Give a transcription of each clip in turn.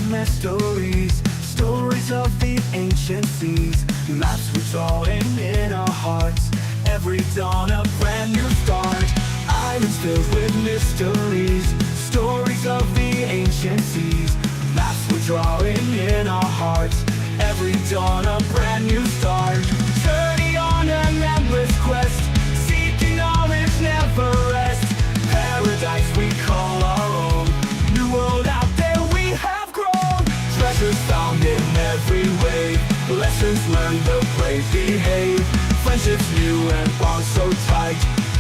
mysteries, stories of the ancient seas. Maps we're drawing in our hearts, every dawn a brand new start. Islands filled with mysteries, stories of the ancient seas. Maps we're drawing in our hearts, every dawn a brand new start. Journey on an endless quest, seeking knowledge never rest. Paradise we call our own, new world out there we have grown. Treasures found in every wave, lessons learned the brave behave. Friendships new and bonds so tight,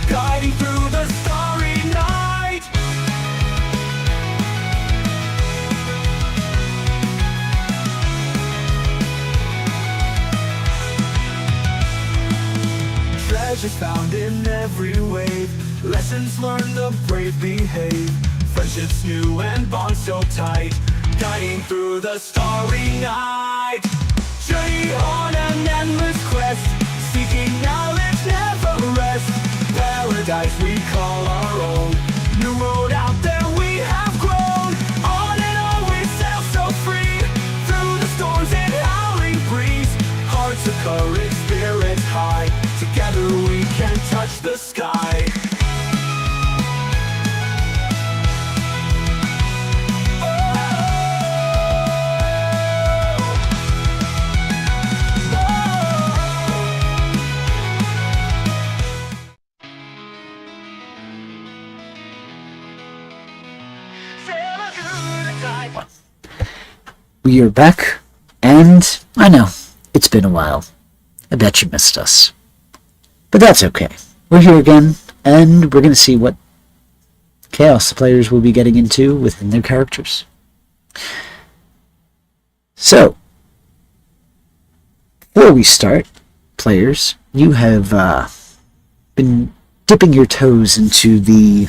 guiding through the starry night. Treasures found in every wave, lessons learned the brave behave. Friendships new and bonds so tight, guiding through the starry night. Journey on an endless quest, seeking knowledge never rest. Paradise we call our own, new road out there we have grown. On and on we sail so free, through the storms and howling breeze. Hearts of courage, spirits high, together we can touch the sky. We are back, and I know, it's been a while. I bet you missed us. But that's okay. We're here again, and we're going to see what chaos the players will be getting into within their characters. So, before we start, players, you have been dipping your toes into the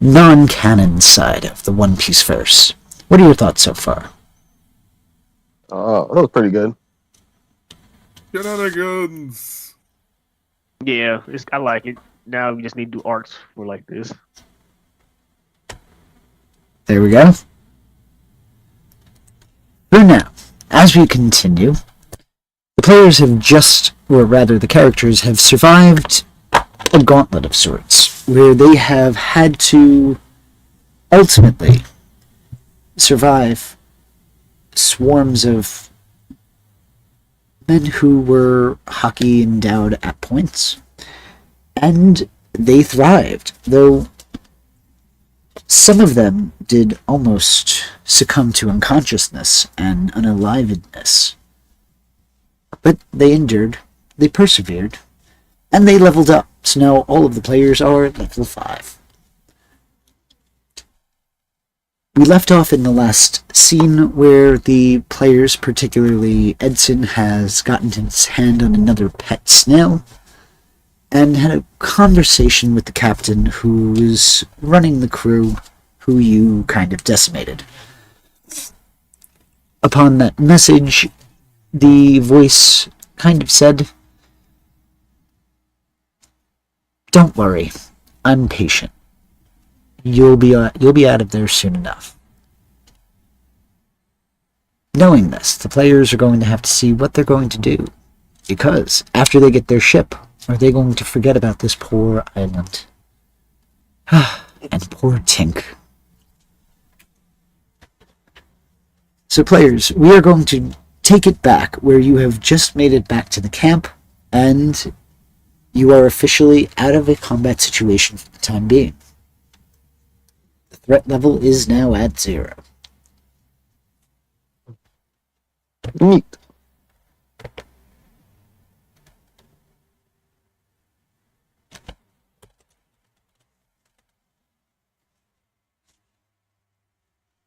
non-canon side of the One Piece verse. What are your thoughts so far? Oh, that was pretty good. Shenanigans! Yeah, I like it. Now we just need to do arcs for like this. There we go. For now, as we continue, the players have the characters have survived a gauntlet of sorts, where they have had to ultimately survive swarms of men who were hockey endowed at points, and they thrived, though some of them did almost succumb to unconsciousness and unalivedness. But they endured, they persevered, and they leveled up, so now all of the players are level 5. We left off in the last scene where the players, particularly Edson, has gotten his hand on another pet snail and had a conversation with the captain who was running the crew, who you kind of decimated. Upon that message, the voice kind of said, "Don't worry, I'm patient. You'll be out of there soon enough." Knowing this, the players are going to have to see what they're going to do, because after they get their ship, are they going to forget about this poor island? And poor Tink. So players, we are going to take it back where you have just made it back to the camp, and you are officially out of a combat situation for the time being. The threat level is now at 0. Neat.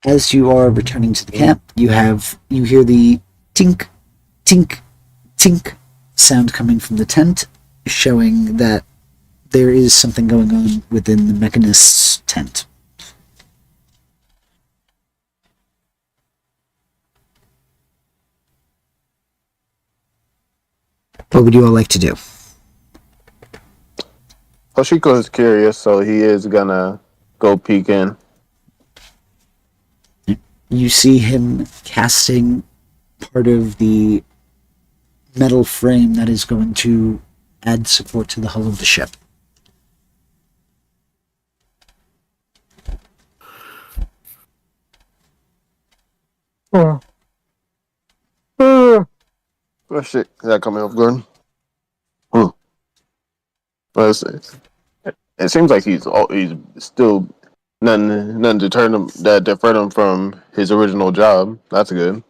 As you are returning to the camp, you hear the tink, tink, tink sound coming from the tent, showing that there is something going on within the mechanist's tent. What would you all like to do? Hoshiko is curious, so he is gonna go peek in. You see him casting part of the metal frame that is going to add support to the hull of the ship. Oh, oh shit! That coming off guard. Hmm. It seems like he's still nothing to turn him that deferred him from his original job. That's good.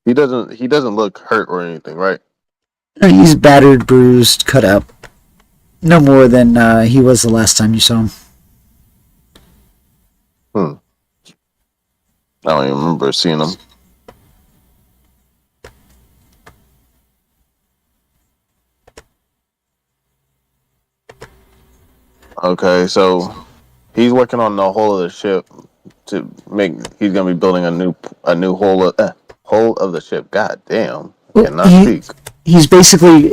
He doesn't look hurt or anything, right? He's battered, bruised, cut up. No more than he was the last time you saw him. Hmm. I don't even remember seeing him. Okay, so he's working on the whole of the ship to make. He's gonna be building a new whole of the ship. God damn, I Well, cannot speak. he's basically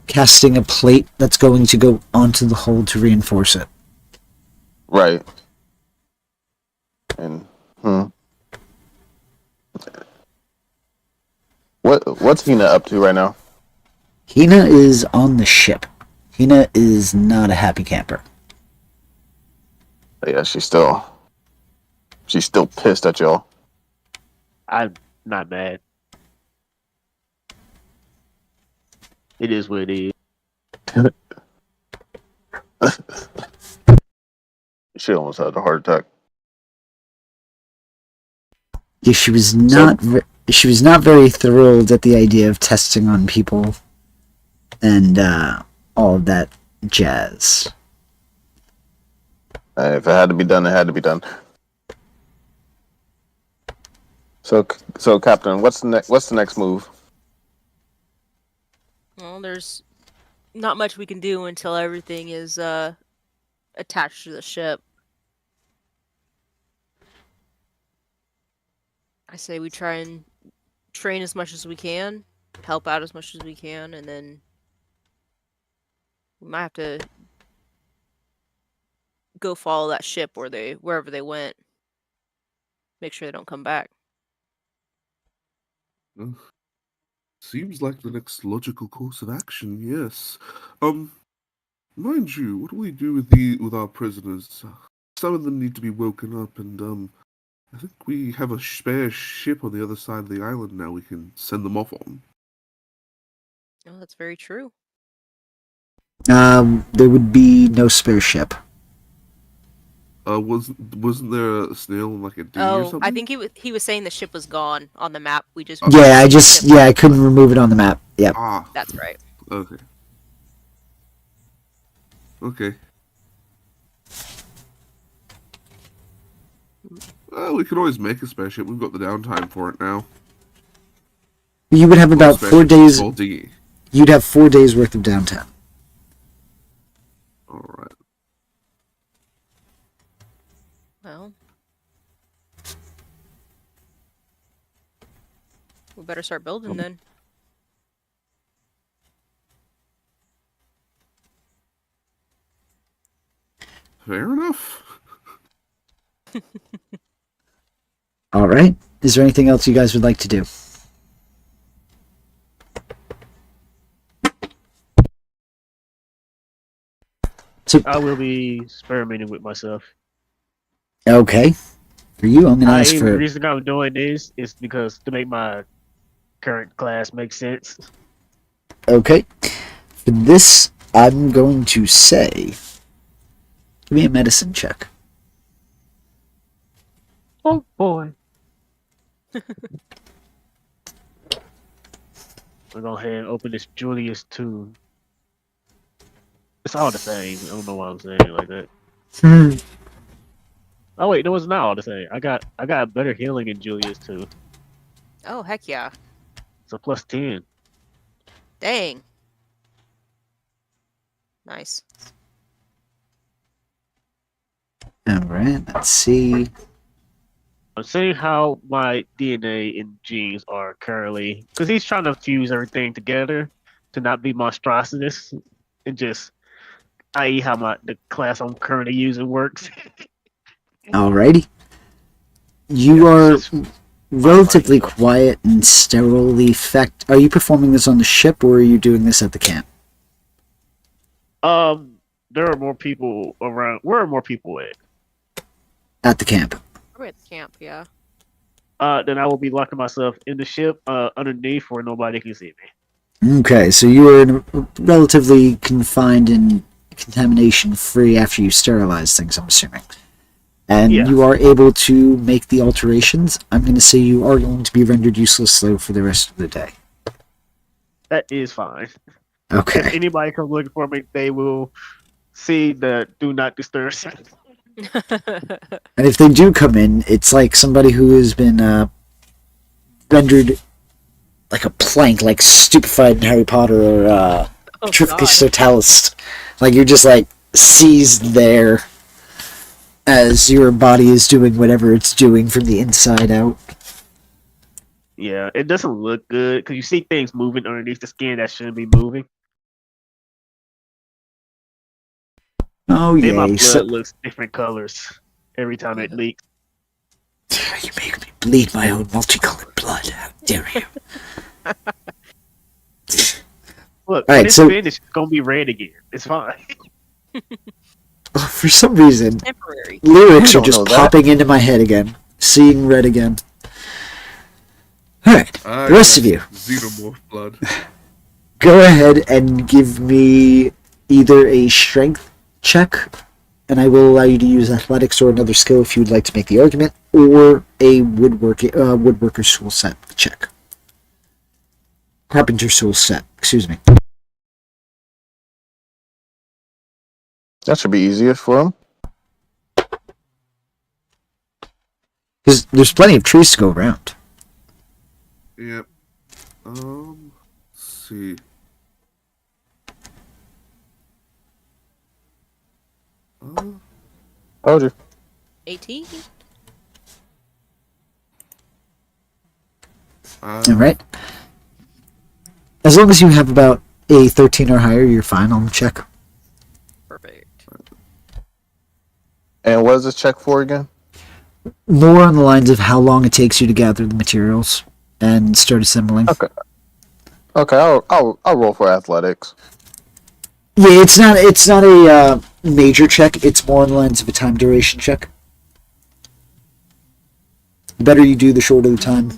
casting a plate that's going to go onto the hull to reinforce it. Right. And what's Hina up to right now? Hina is on the ship. Hina is not a happy camper. Yeah, she's still pissed at y'all. I'm not mad. It is what it is. She almost had a heart attack. Yeah, she was not. She was not very thrilled at the idea of testing on people and all of that jazz. If it had to be done, it had to be done. So, Captain, what's the next move? Well, there's not much we can do until everything is attached to the ship. I say we try and train as much as we can, help out as much as we can, and then we might have to go follow that ship wherever they went. Make sure they don't come back. Seems like the next logical course of action, yes. Mind you, what do we do with our prisoners? Some of them need to be woken up, and I think we have a spare ship on the other side of the island now we can send them off on. Oh, that's very true. There would be no spare ship. Wasn't there a snail in like a dinghy or Oh, something? I think he was saying the ship was gone on the map. We just Yeah, I couldn't remove it on the map. Yep. Ah, That's right. okay. Okay. We could always make a spare ship. We've got the downtime for it now. You would have about Spare 4 ship's days. small dinghy. You'd have 4 days worth of downtime. All right. Well, we better start building then. Fair enough. All right. Is there anything else you guys would like to do? So, I will be experimenting with myself. okay. For you, I'm going to ask The for. reason I'm doing this is because to make my current class make sense. Okay. For this, I'm going to say. Give me a medicine check. Oh boy. We're going ahead and open this Julius 2. It's all the same. I don't know why I'm saying it like that. Oh wait, no, it's not all the same. I got better healing in Julius 2. Oh, heck yeah. So plus 10. Dang. Nice. All right. Let's see. I'm seeing how my DNA and genes are currently, because he's trying to fuse everything together to not be monstrous and just i.e., how the class I'm currently using works. Alrighty. You Yeah, are it's just relatively firefighting, quiet and sterile. Are you performing this on the ship, or are you doing this at the camp? there are more people around. Where are more people at? At the camp. Probably at the camp, yeah. Then I will be locking myself in the ship, underneath where nobody can see me. Okay, so you are relatively confined and contamination-free after you sterilize things, I'm assuming. And Yeah. you are able to make the alterations. I'm going to say you are going to be rendered useless, though, for the rest of the day. That is fine. Okay. If anybody comes looking for me, they will see the do not disturb sign. And if they do come in, it's like somebody who has been rendered like a plank, like stupefied in Harry Potter or Oh, Petrificus God. Totalis. Like you're just like seized there as your body is doing whatever it's doing from the inside out. Yeah, it doesn't look good because you see things moving underneath the skin that shouldn't be moving. Oh And my yay! blood looks different colors every time it leaks. You make me bleed my own multicolored blood. How dare you? Look, All when right, it's so finished, it's gonna be red again. It's fine. for some reason, Temporary. lyrics You are don't just know that. popping into my head again. Seeing red again. All right, the rest of you, Xenomorph blood. go ahead and give me either a strength check, and I will allow you to use athletics or another skill if you would like to make the argument, or a woodworker's tool set check. Carpenter's tool set, excuse me. That should be easier for him. Because there's plenty of trees to go around. Yep. Let's see. Told you. 18? Alright. As long as you have about a 13 or higher, you're fine on the check. Perfect. And what is this check for again? More on the lines of how long it takes you to gather the materials and start assembling. Okay. Okay, I'll roll for athletics. Yeah, it's not a major check. It's more on the lines of a time duration check. The better you do, the shorter the time.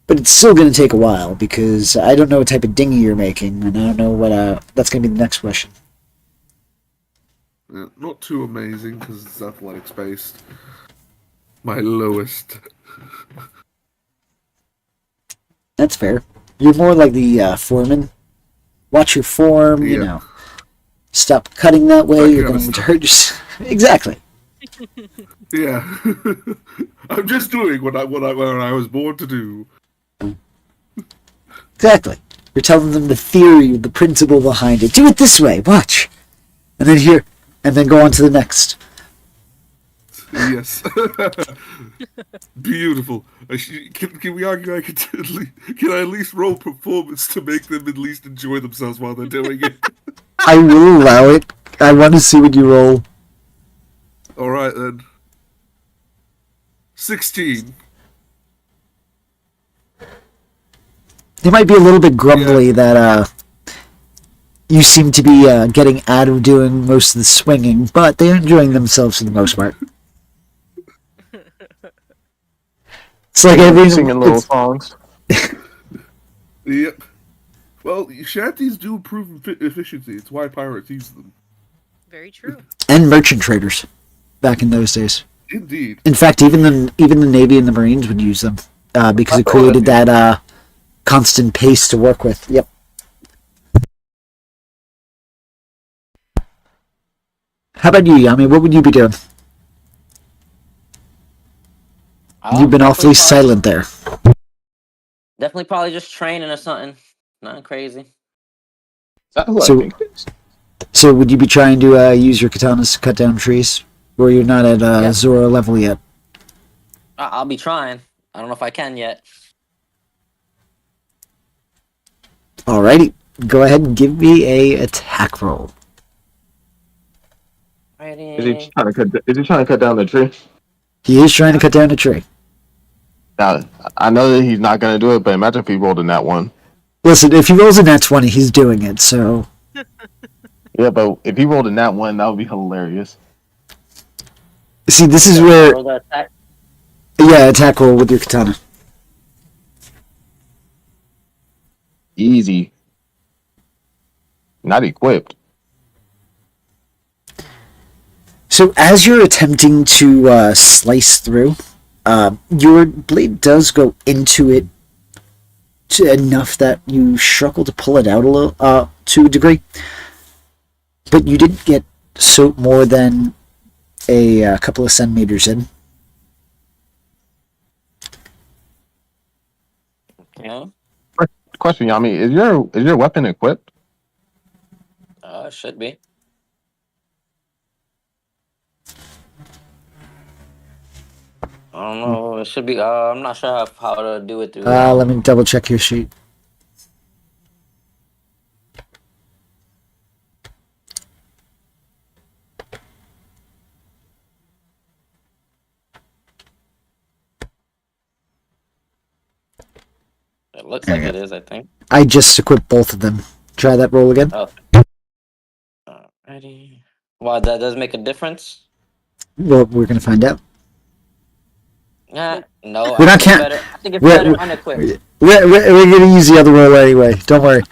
But it's still going to take a while because I don't know what type of dinghy you're making, and I don't know what. That's going to be the next question. Yeah, not too amazing because it's athletics based. My lowest. That's fair. You're more like the foreman. Watch your form, you Yeah. know. Stop cutting that way. That You're kinda going to stuff. hurt yourself. Exactly. Yeah. I'm just doing what I was born to do. Exactly. You're telling them the theory, the principle behind it. Do it this way. Watch. And then here. And then go on to the next. Yes. Beautiful. Can we argue I can I at least roll performance to make them at least enjoy themselves while they're doing it? I will allow it. I want to see what you roll. Alright then. 16. They might be a little bit grumbly that you seem to be getting out of doing most of the swinging, but they're enjoying themselves for the most part. It's like Singing little songs. Yep. Well, shanties do improve efficiency. It's why pirates use them. Very true. and merchant traders back in those days. Indeed. In fact, even the Navy and the Marines would use them because it created that constant pace to work with. Yep. How about you, Yami? What would you be doing? You've been awfully silent there. Definitely probably just training or something. Nothing crazy. That's what So- I think it is. So would you be trying to use your katanas to cut down trees? Or you're not at Yeah. Zora level yet? I'll be trying. I don't know if I can yet. Alrighty. Go ahead and give me a attack roll. Is he Alrighty. trying to cut? Is he trying to cut down the tree? He is trying to cut down a tree. Now, I know that he's not gonna do it, but imagine if he rolled in that one. Listen, if he rolls a nat 20, he's doing it, so... Yeah, but if he rolled in that one, that would be hilarious. See, this is where... Roll the attack. Yeah, attack roll with your katana. Easy. Not equipped. So as you're attempting to slice through, your blade does go into it enough that you struggle to pull it out a little, to a degree. But you didn't get more than a couple of centimeters in. Okay. Question, Yami, is your weapon equipped? Should be. I don't know. It should be. I'm not sure how to do it through. Let me double check your sheet. It looks like it is. I think. I just equipped both of them. Try that roll again. Oh. Alrighty. Wow, that does make a difference. Well, we're gonna find out. Yeah. No. We're not I think it's better unequipped. We're gonna use the other roll anyway. Don't worry.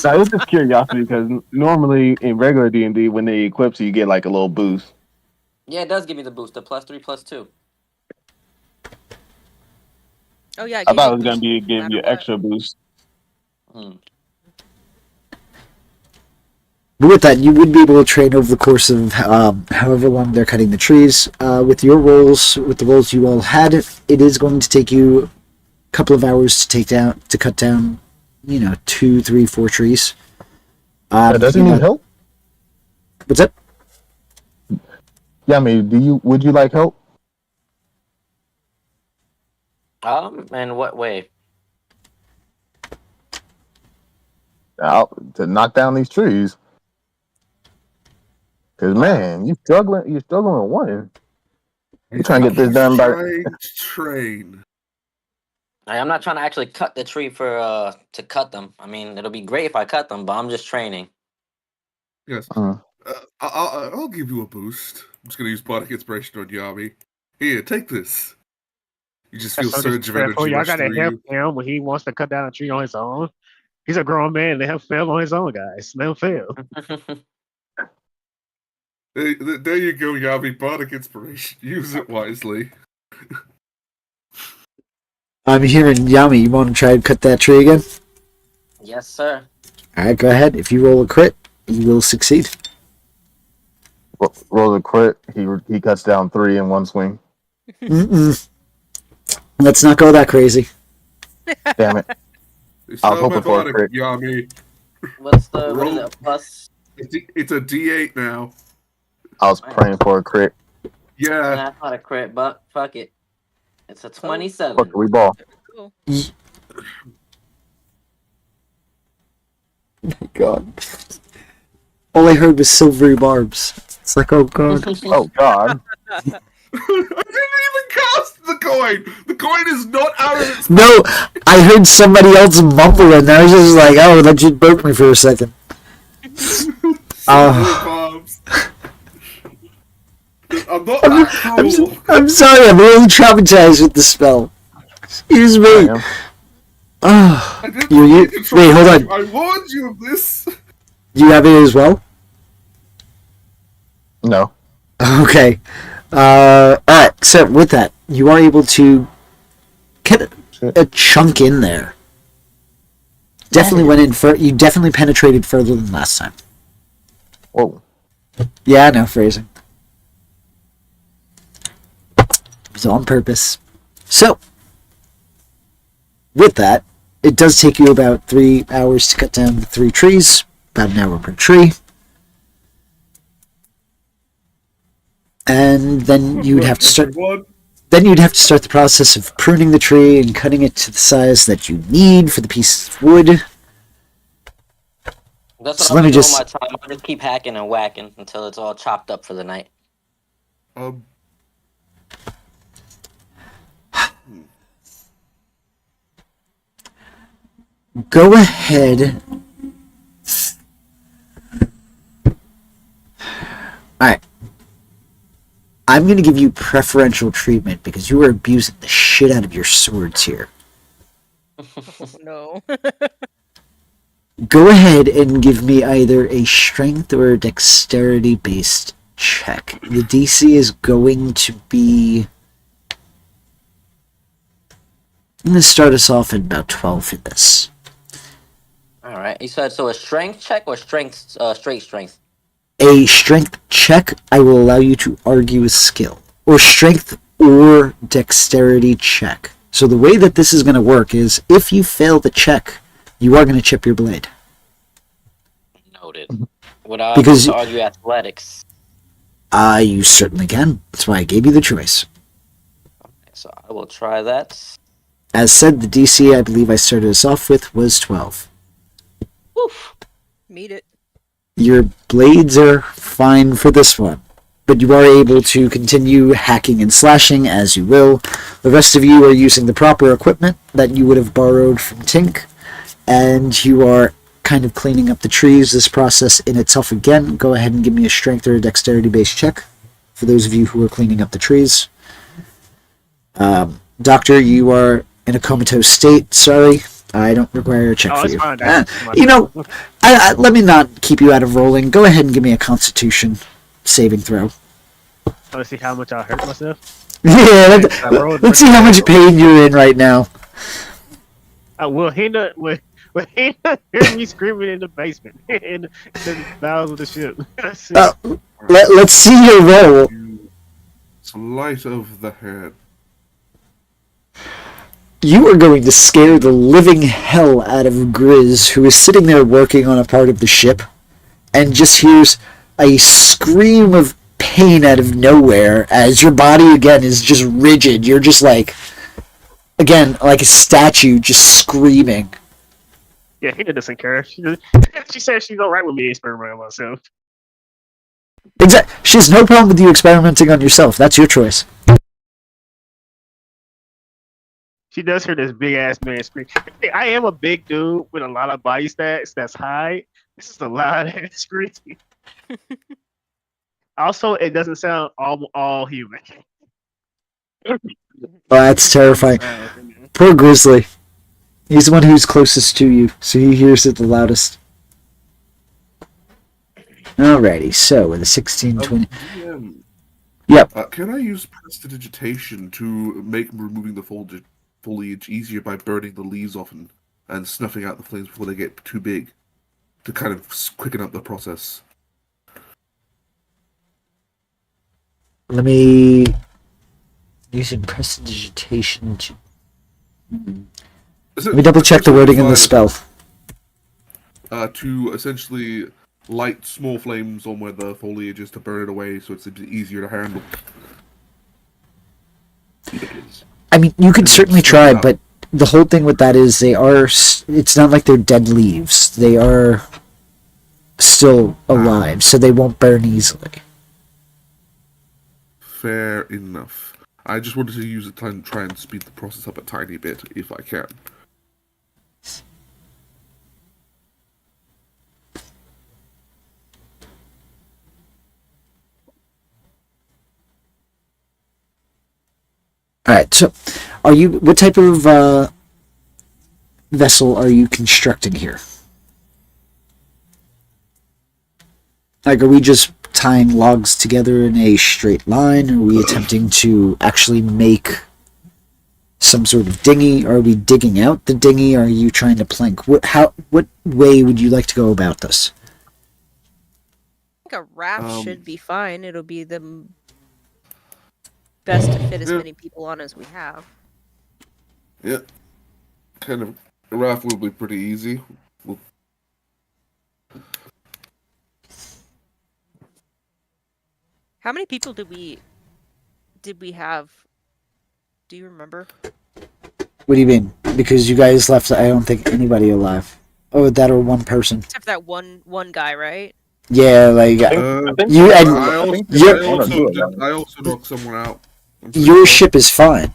That was just curiosity because normally in regular D&D, when they equip you, you get like a little boost. Yeah, it does give me the boost. The +3, +2. Oh yeah. I thought it was gonna be give you extra boost. Hmm. But with that, you would be able to train over the course of however long they're cutting the trees. With your rolls, with the rolls you all had, it is going to take you a couple of hours to cut down, 2, 3, 4 trees. Does he need help? What's up? Yami, would you like help? In what way? To knock down these trees. Cause man, you're struggling with one. You're trying to get this done by Trying to train. I'm not trying to actually cut the tree for to cut them. I mean, it'll be great if I cut them, but I'm just training. Yes. I'll give you a boost. I'm just gonna use Bardic Inspiration on Yami. Here, take this. You just feel surge of energy Y'all rush gotta through help you. him when he wants to cut down a tree on his own. He's a grown man. Let him fail on his own, guys. Let him fail. There you go, Yami. Bardic Inspiration. Use it wisely. I'm hearing Yami. You want to try and cut that tree again? Yes, sir. All right, go ahead. If you roll a crit, you will succeed. roll a crit. He cuts down 3 in one swing. Mm-mm. Let's not go that crazy. Damn it! It's I was not hoping for a Bardic, crit. Yami. What is it, a plus? It's a D8 now. I was praying for a crit. Yeah. That's not a crit, but fuck it. It's a 27. Fuck, we ball. Cool. Oh my god. All I heard was silvery barbs. It's like, oh god. Oh god. I didn't even cast the coin! The coin is not out of its... No, I heard somebody else mumble and I was just like, oh, that just broke me for a second. Bombs. I'm not that cruel. I'm sorry, I'm really traumatized with the spell. Excuse me. Oh, I didn't you, want to wait, hold on. I warned you of this. Do you have it as well? No. Okay. Alright, so with that, you are able to get a chunk in there. Definitely went in you definitely penetrated further than last time. Whoa. Yeah, I know, phrasing. It was on purpose. So, with that, it does take you about 3 hours to cut down the 3 trees, about an hour per tree. And then you'd have to start. Then you'd have to start the process of pruning the tree and cutting it to the size that you need for the piece of wood. That's what So I'll let be me doing just. my time. I'll just keep hacking and whacking until it's all chopped up for the night. Um, Go ahead. Alright. I'm going to give you preferential treatment because you are abusing the shit out of your swords here. Oh, no. Go ahead and give me either a strength or a dexterity based check. The DC is going to be. I'm going to start us off at about 12 for this. All right. You said so a strength check or strength, straight strength? A strength check, I will allow you to argue a skill. Or strength or dexterity check. So the way that this is going to work is if you fail the check, you are going to chip your blade. Noted. Would I be able Because to argue athletics? you certainly can. That's why I gave you the choice. So I will try that. As said, the DC I believe I started us off with was 12. Woof. Meet it. Your blades are fine for this one, but you are able to continue hacking and slashing as you will. The rest of you are using the proper equipment that you would have borrowed from Tink, and you are kind of cleaning up the trees. This process in itself, again, go ahead and give me a strength or a dexterity based check for those of you who are cleaning up the trees. Doctor, you are in a comatose state. Sorry, I don't require a check Oh, for it's you. fine. That's fine. You know, let me not keep you out of rolling. Go ahead and give me a Constitution saving throw. Let's see how much I hurt myself. Yeah, let's see how much pain you're in right now. Will he not hear me screaming in the basement in the bowels of the ship? Let's see your roll. Sleight of the hand. You are going to scare the living hell out of Grizz, who is sitting there working on a part of the ship, and just hears a scream of pain out of nowhere as your body again is just rigid. You're just like, again, like a statue, just screaming. Yeah, he doesn't care. She said she's alright with me experimenting on myself. Exactly. She has no problem with you experimenting on yourself. That's your choice. She does hear this big ass man scream. I am a big dude with a lot of body stats that's high. This is a loud ass scream. Also, it doesn't sound all human. Oh, that's terrifying. Poor Grizzly. He's the one who's closest to you, so he hears it the loudest. Alrighty, so with a 16-20. Yep. Can I use prestidigitation to make removing the foliage easier by burning the leaves off and snuffing out the flames before they get too big? To kind of quicken up the process. Let me... Using prestidigitation to... Let me double check the wording in the spell. To essentially light small flames on where the foliage is to burn it away so it's a bit easier to handle. I mean, you could certainly try, but the whole thing with that is they are... It's not like they're dead leaves. They are still alive, so they won't burn easily. Fair enough. I just wanted to use it to try and speed the process up a tiny bit, if I can. Alright, so are you... What type of vessel are you constructing here? Like, are we just tying logs together in a straight line? Are we attempting to actually make some sort of dinghy? Are we digging out the dinghy? Are you trying to plank? What way would you like to go about this? I think a raft should be fine. It'll be the best to fit as many people on as we have. Yeah. Kind of. A raft will be pretty easy. How many people did we have? Do you remember? What do you mean? Because you guys left, I don't think anybody alive. or that or one person. Except for that one guy, right? Yeah, like I think You- and- I think you're- one or two of them. I also knocked someone out. I'm pretty your sure. ship is fine.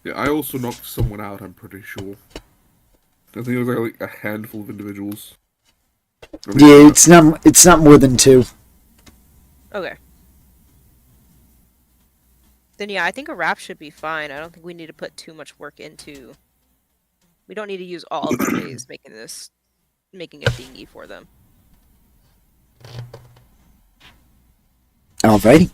Yeah, I also knocked someone out. I'm pretty sure. I think it was like a handful of individuals. Yeah, it's not more than 2. Okay. Then yeah, I think a raft should be fine. I don't think we need to put too much work into. We don't need to use all of our days making a dinghy for them. Alrighty.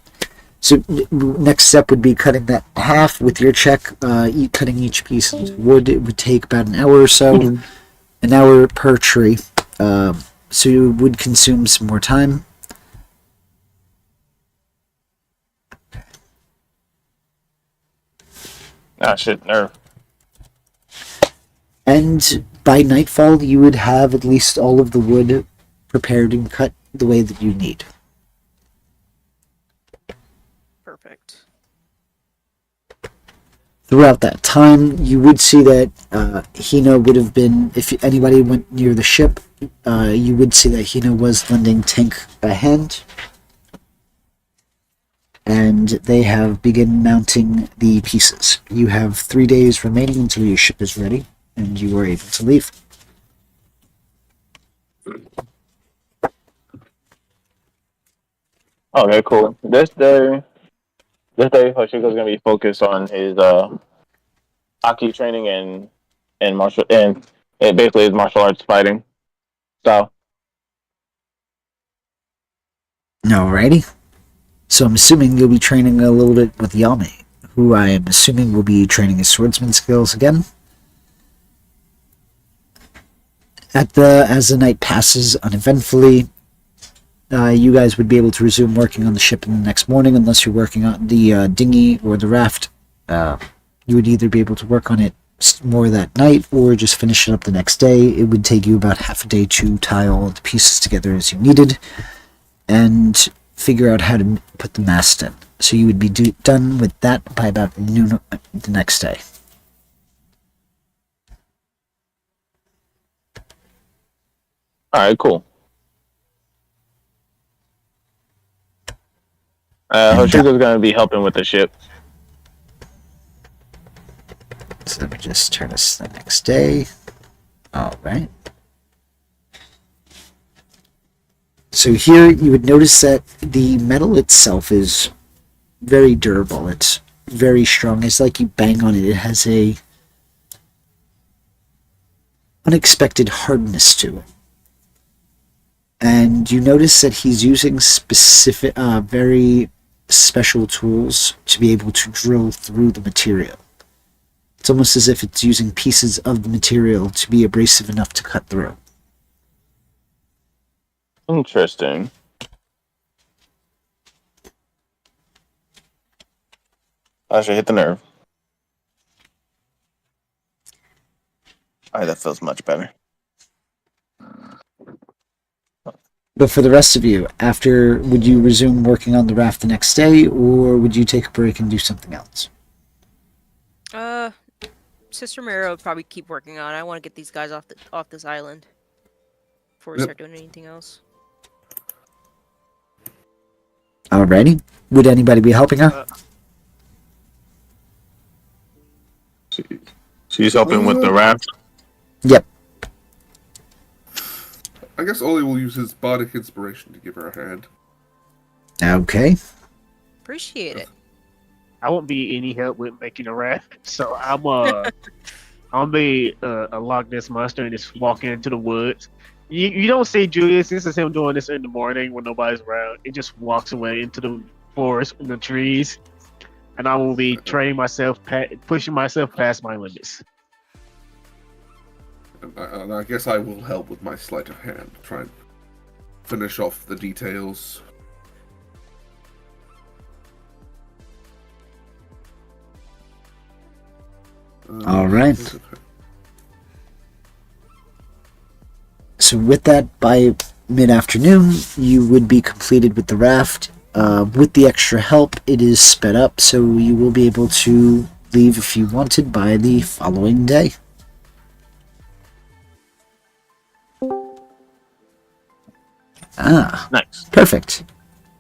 So next step would be cutting that in half with your check. Cutting each piece of wood, it would take about an hour or so. An hour per tree. So you would consume some more time. Ah, shit, nerve. And by nightfall, you would have at least all of the wood prepared and cut the way that you need. Perfect. Throughout that time, you would see that Hina would have been, if anybody went near the ship, you would see that Hina was lending Tank a hand. And they have begun mounting the pieces. You have 3 days remaining until your ship is ready, and you are able to leave. Okay, cool. This day, Hoshiko's gonna be focused on his hockey training and martial and basically his martial arts fighting style. Alrighty. So I'm assuming you'll be training a little bit with Yami, who I am assuming will be training his swordsman skills again. As the night passes uneventfully, you guys would be able to resume working on the ship in the next morning, unless you're working on the dinghy or the raft. You would either be able to work on it more that night, or just finish it up the next day. It would take you about half a day to tie all the pieces together as you needed, and figure out how to put the mast in. So you would be done with that by about noon the next day. All right, cool. Hoshiko's gonna be helping with the ship. So let me just turn this to the next day. Alright. So here you would notice that the metal itself is very durable. It's very strong. It's like you bang on it. It has a unexpected hardness to it. And you notice that he's using specific, very special tools to be able to drill through the material. It's almost as if it's using pieces of the material to be abrasive enough to cut through. Interesting. I should hit the nerve. Alright, that feels much better. But for the rest of you, would you resume working on the raft the next day, or would you take a break and do something else? Sister Mira would probably keep working on it. I want to get these guys off this island before we start doing anything else. Alrighty. Would anybody be helping her? She's helping with the raft. Yep. I guess Ollie will use his bardic inspiration to give her a hand. Okay. Appreciate it. I won't be any help with making a raft, so I'm be a Loch Ness monster and just walking into the woods. You don't see Julius. This is him doing this in the morning when nobody's around. He just walks away into the forest and the trees, and I will be training myself, pushing myself past my limits. And I guess I will help with my sleight of hand, try and finish off the details. All right. So with that, by mid-afternoon, you would be completed with the raft. With the extra help, it is sped up, so you will be able to leave if you wanted by the following day. Ah, Nice. perfect.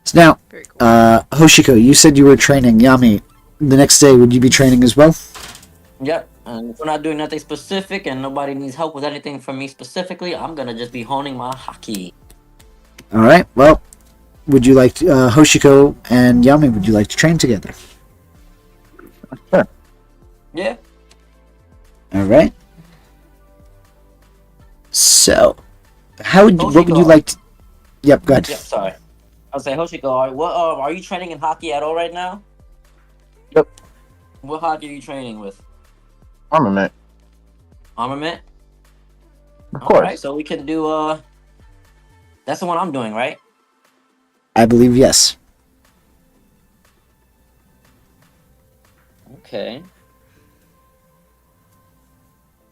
So now, Very cool. Hoshiko, you said you were training Yami. The next day, would you be training as well? Yep. And if we're not doing nothing specific and nobody needs help with anything from me specifically, I'm gonna just be honing my hockey. All right. Well, would you like to, Hoshiko and Yami? Would you like to train together? Sure. Yeah. All right. So, what would you Hoshiko. like to? Yep. Go ahead. Yep. Sorry. I'll say Hoshiko. Are you training in hockey at all right now? Yep. What hockey are you training with? Armament. Armament. Of All course. right. So we can do. That's the one I'm doing, right? I believe yes. Okay.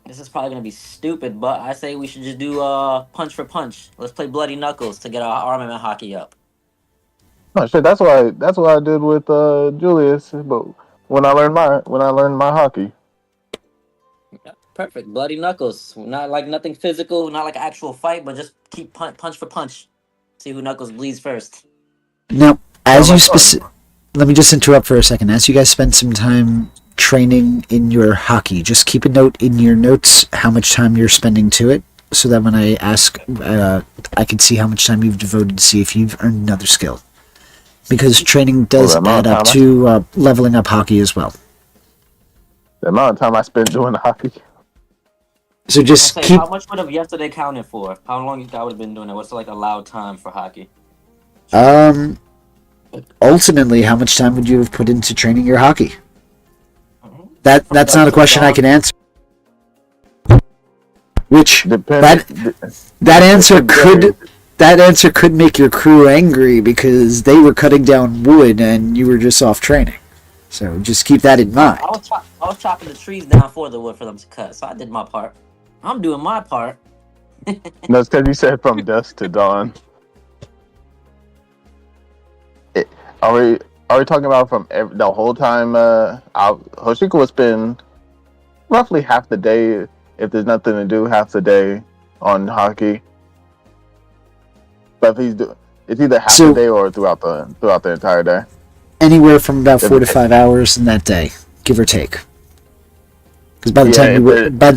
This is probably gonna be stupid, but I say we should just do punch for punch. Let's play bloody knuckles to get our armament hockey up. No shit. That's what I did with Julius. But when I learned my hockey. Yeah, perfect. Bloody knuckles. Not like nothing physical, not like an actual fight, but just keep punch for punch. See who knuckles bleeds first. Now, as Oh, you that's fun. let me just interrupt for a second. As you guys spend some time training in your hockey, just keep a note in your notes how much time you're spending to it, so that when I ask, I can see how much time you've devoted to see if you've earned another skill. Because training does the amount add of up time to leveling up hockey as well. The amount of time I spent doing the hockey. So I just say, keep. how much would have yesterday counted for? How long you guys would have been doing it? What's like allowed time for hockey? Ultimately, how much time would you have put into training your hockey? Mhm. That's not a question I can answer. Which Depending. that answer It varies. could make your crew angry because they were cutting down wood and you were just off training. So just keep that in mind. I was chopping the trees down for the wood for them to cut, so I did my part. I'm doing my part. No, it's because you said from dusk to dawn. Are we talking about from the whole time? Hoshiko will spend roughly half the day, if there's nothing to do, half the day on hockey. But it's either half So- the day or throughout the entire day. Anywhere from about 4 to 5 hours in that day, give or take. Because by the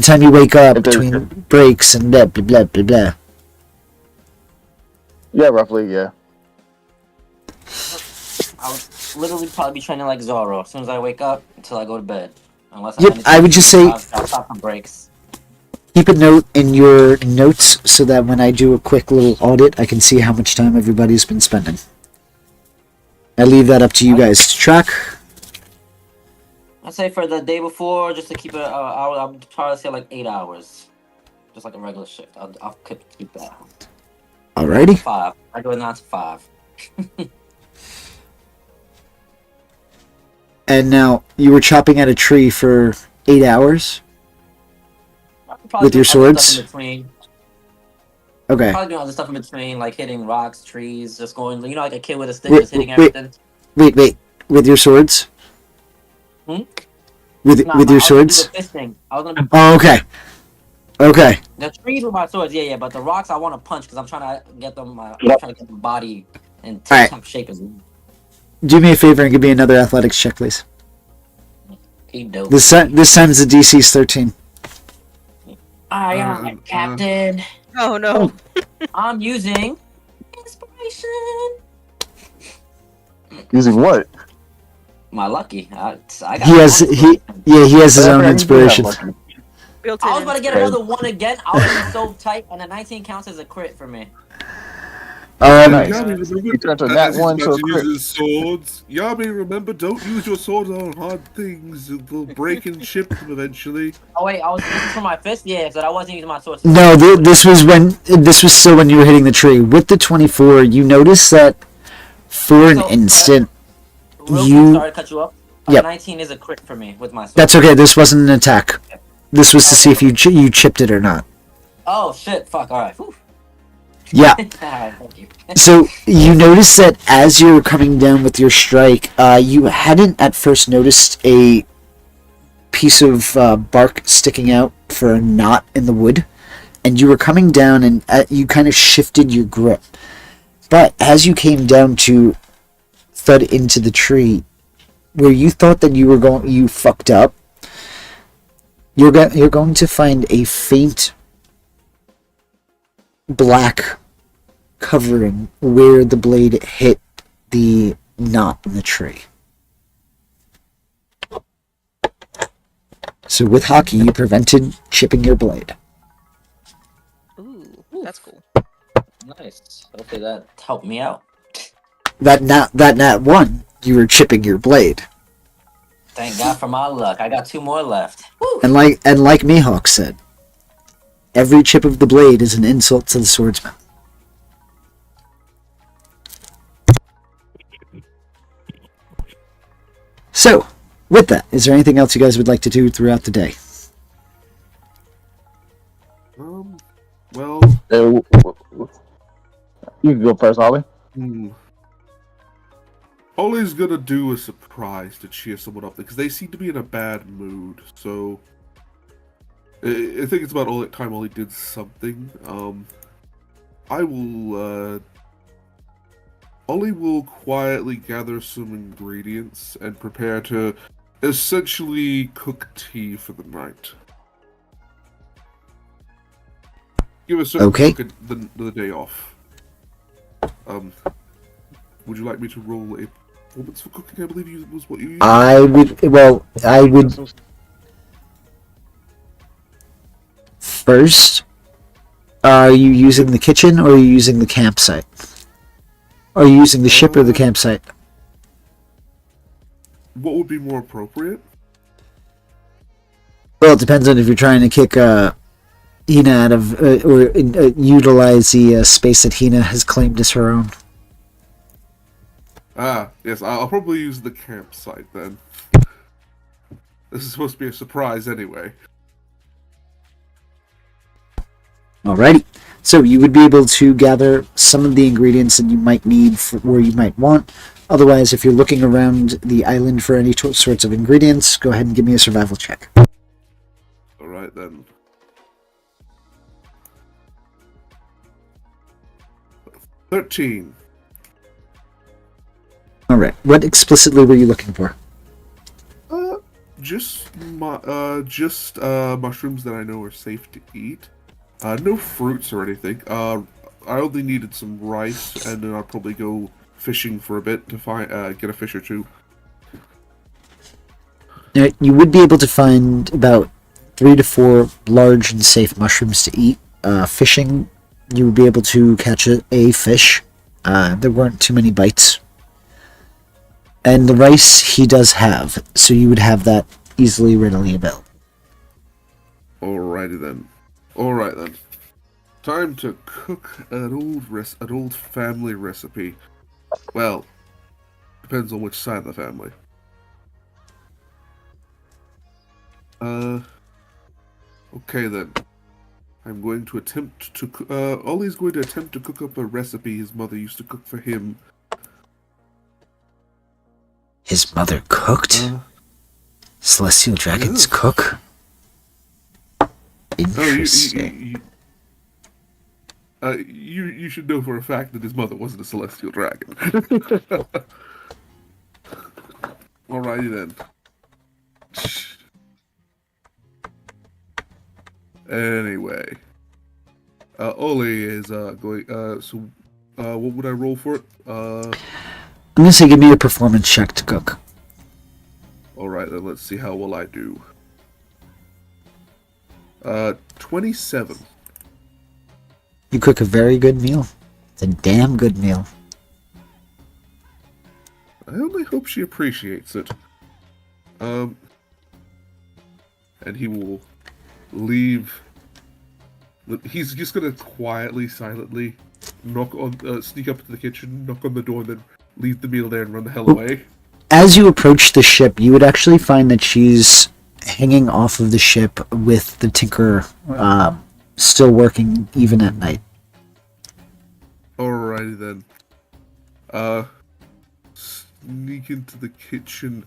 time you wake up if there's- between breaks and blah blah blah blah blah. Yeah, roughly, yeah. I would literally probably be training like Zoro as soon as I wake up until I go to bed. Unless Yep, I would just say- I'll stop on breaks. Keep a note in your notes so that when I do a quick little audit, I can see how much time everybody's been spending. I leave that up to you guys to track. I'd say for the day before, just to keep it, I'll probably say like 8 hours, just like a regular shift. I'll keep that. Alrighty. 5. I do it 9 to 5. And now, you were chopping at a tree for 8 hours? Probably With your do other stuff swords? in between. Okay. Probably doing other stuff in between, like hitting rocks, trees, just going, like a kid with a stick, Wait, just hitting wait. everything. Wait. With your swords? Hmm? With your I was gonna swords? do the fisting. I was gonna Oh, okay. Okay. the trees with my swords, yeah, but the rocks I want to punch because I'm trying to get them. I'm trying to get the body in Alright. tip-top shape as Do me a favor and give me another athletics check, please. dope. This time the DC's 13. I am Captain. Oh no. I'm using inspiration. Using what? My lucky. I got He has his own Yeah, you do have inspiration. lucky. Built I was in. about to get another one again. I was be so tight, and the 19 counts as a crit for me. Nice. Yami, He turned to remember, that as he's one to a about to crit. use his swords. Yami, remember, don't use your sword on hard things. It'll break and chip them eventually. Oh wait, this is for my fist. Yeah, so I wasn't using my sword. No, this was still when you were hitting the tree. With the 24, you notice that for an So, instant, Real quick, you. sorry to cut you up. Yep. 19 is a crit for me with my sword. That's okay. This wasn't an attack. This was to see if you chipped it or not. Oh shit! Fuck. All right. Yeah. All right. Thank you. So you notice that as you were coming down with your strike, you hadn't at first noticed a piece of bark sticking out for a knot in the wood, and you were coming down and you kind of shifted your grip. But as you came down to thud into the tree, where you thought that you fucked up, you're going to find a faint black covering where the blade hit the knot in the tree. So with hockey, you prevented chipping your blade. Ooh, that's cool. Nice. Hopefully that helped me out. That nat one, you were chipping your blade. Thank God for my luck. I got 2 more left. Woo! And like Mihawk said, every chip of the blade is an insult to the swordsman. So, with that, is there anything else you guys would like to do throughout the day? Well, You can go first, Ollie. Ollie's gonna do a surprise to cheer someone up because they seem to be in a bad mood. So I think it's about all that time Ollie did something. Ollie will quietly gather some ingredients and prepare to essentially cook tea for the night. Give us Okay. the day off. Would you like me to roll a performance for cooking? I believe was what you used. I would first. Are you using the kitchen or are you using the campsite? Are you using the ship or the campsite? What would be more appropriate? Well, it depends on if you're trying to kick Hina out of or utilize the space that Hina has claimed as her own. Ah, yes, I'll probably use the campsite then. This is supposed to be a surprise anyway. Alrighty. So you would be able to gather some of the ingredients that you might need for where you might want. Otherwise, if you're looking around the island for any sorts of ingredients, go ahead and give me a survival check. Alright then. 13. Alright. What explicitly were you looking for? Just mushrooms that I know are safe to eat. No fruits or anything. I only needed some rice, and then I'll probably go fishing for a bit to find get a fish or two. Now, you would be able to find about 3 to 4 large and safe mushrooms to eat. Fishing, you would be able to catch a fish. There weren't too many bites. And the rice he does have, so you would have that easily, readily available. Alrighty then. Alright then. Time to cook an old family recipe. Well, depends on which side of the family. Okay then. I'm going to attempt to Ollie's going to attempt to cook up a recipe his mother used to cook for him. His mother cooked? Celestial dragons yes. cook? Interesting. You should know for a fact that his mother wasn't a celestial dragon. Alrighty then. Anyway, Ollie is going. So, what would I roll for it? I'm gonna say give me a performance check to cook. Alright then, let's see how well I do. 27. You cook a very good meal. It's a damn good meal. I only hope she appreciates it. And he will leave. He's just gonna quietly, silently sneak up to the kitchen, knock on the door, and then leave the meal there and run the hell away. As you approach the ship, you would actually find that she's hanging off of the ship with the Tinker still working even at night. Alrighty then. Sneak into the kitchen,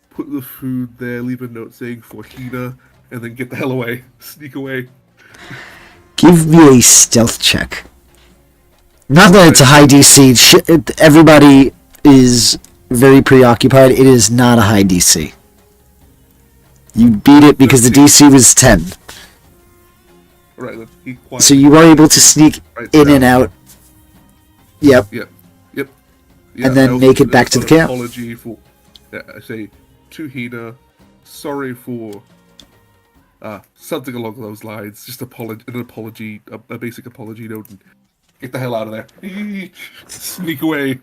put the food there, leave a note saying for Hina, and then get the hell away. Sneak away. Give me a stealth check. Not that it's a high DC. Everybody is very preoccupied. It is not a high DC. You beat it because the DC was 10. Right. So you are able to sneak in and out. Yep. Yeah, And then make it back to the camp. Apology for, I say, to Hina, sorry for something along those lines. Just an apology, a basic apology note. And get the hell out of there. Sneak away.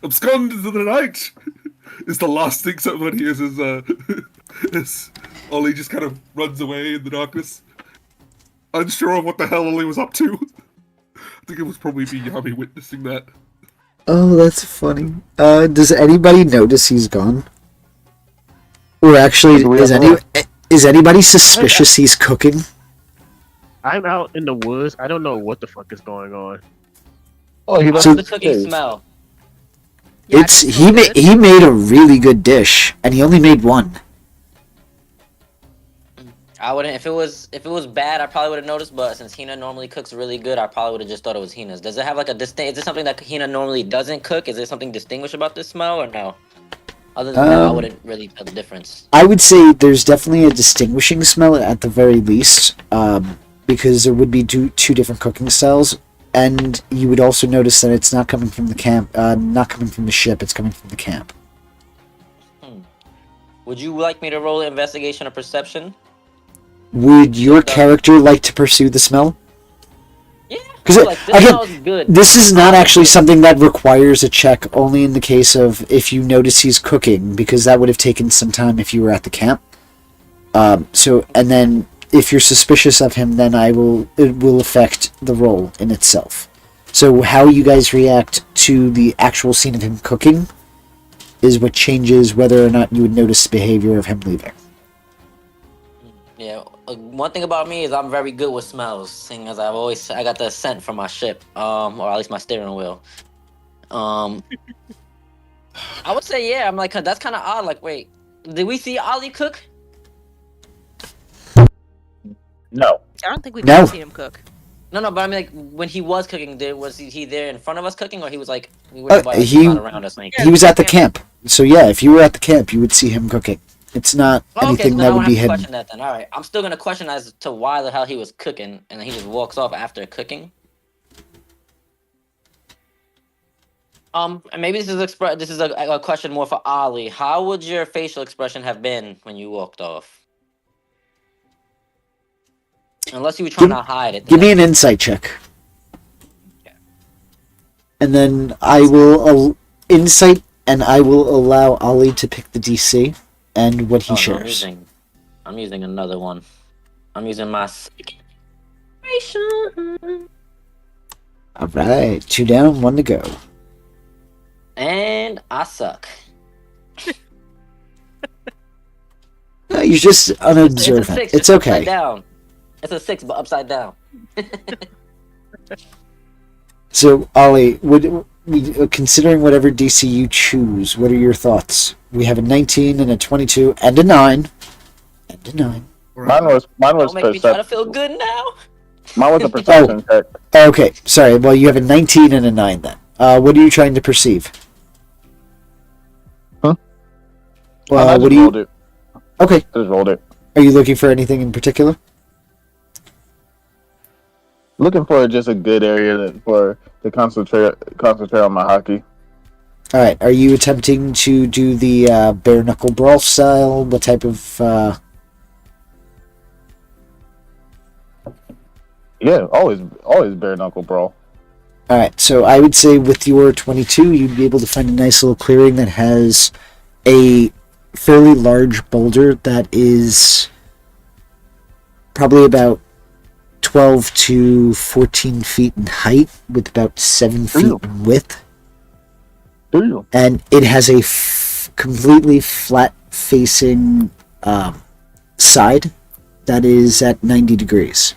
Abscond into the night. Is the last thing someone hears as Ollie just kind of runs away in the darkness, unsure of what the hell Ollie was up to. I think it was probably me, Yami, witnessing that. Oh, that's funny. Does anybody notice he's gone? Or actually, is anybody suspicious he's cooking? I'm out in the woods. I don't know what the fuck is going on. Oh, he How's left the cooking smell? Yeah, It's it he smells good. he made a really good dish, and he only made one. I wouldn't. If it was bad, I probably would have noticed. But since Hina normally cooks really good, I probably would have just thought it was Hina's. Does it have like a distinct? Is it something that Hina normally doesn't cook? Is there something distinguished about this smell, or no? Other than that, I wouldn't really tell the difference. I would say there's definitely a distinguishing smell at the very least, because there would be two different cooking styles, and you would also notice that it's not coming from the camp, not coming from the ship. It's coming from the camp. Would you like me to roll an investigation or perception? Would your character like to pursue the smell? Yeah. 'Cause Like, this again, smells good. This is not actually something that requires a check, only in the case of if you notice he's cooking, because that would have taken some time if you were at the camp. And then if you're suspicious of him, then it will affect the roll in itself. So how you guys react to the actual scene of him cooking is what changes whether or not you would notice the behavior of him leaving. Yeah. One thing about me is I'm very good with smells, seeing as I got the scent from my ship, or at least my steering wheel. I would say yeah. I'm like that's kind of odd. Like, wait, did we see Ollie cook? No. I don't think we've No. ever seen him cook. No, but I mean, like, when he was cooking, was he there in front of us cooking, or he was like we were not around us? Like, He was at the camp. So yeah, if you were at the camp, you would see him cooking. It's not anything so that I would don't be have to hidden. question that then. All right, I'm still gonna question as to why the hell he was cooking, and then he just walks off after cooking. And maybe this is a question more for Ollie. How would your facial expression have been when you walked off? Unless you were trying to hide it. Give me an insight check. And then I will insight, and I will allow Ollie to pick the DC and what he shares. No, I'm using another one. I'm using my second. All right, 2 down, 1 to go. And I suck. No, you're just unobservant. It's a 6. It's Upside okay. down. It's a 6, but upside down. So, Ollie, considering whatever DC you choose, what are your thoughts? We have a 19 and a 22 and a 9. And a 9. Mine was Don't make me try to perception. feel good now. Mine was a perception check. Okay, sorry. Well, you have a 19 and a 9 then. What are you trying to perceive? Huh? Well, I what just do you... rolled it. Okay. I just rolled it. Are you looking for anything in particular? Looking for just a good area to concentrate on my hockey. All right. Are you attempting to do the bare knuckle brawl style? What type of? Yeah, always bare knuckle brawl. All right. So I would say with your 22, you'd be able to find a nice little clearing that has a fairly large boulder that is probably about 12 to 14 feet in height with about 7 feet in width. And it has a completely flat facing side that is at 90 degrees.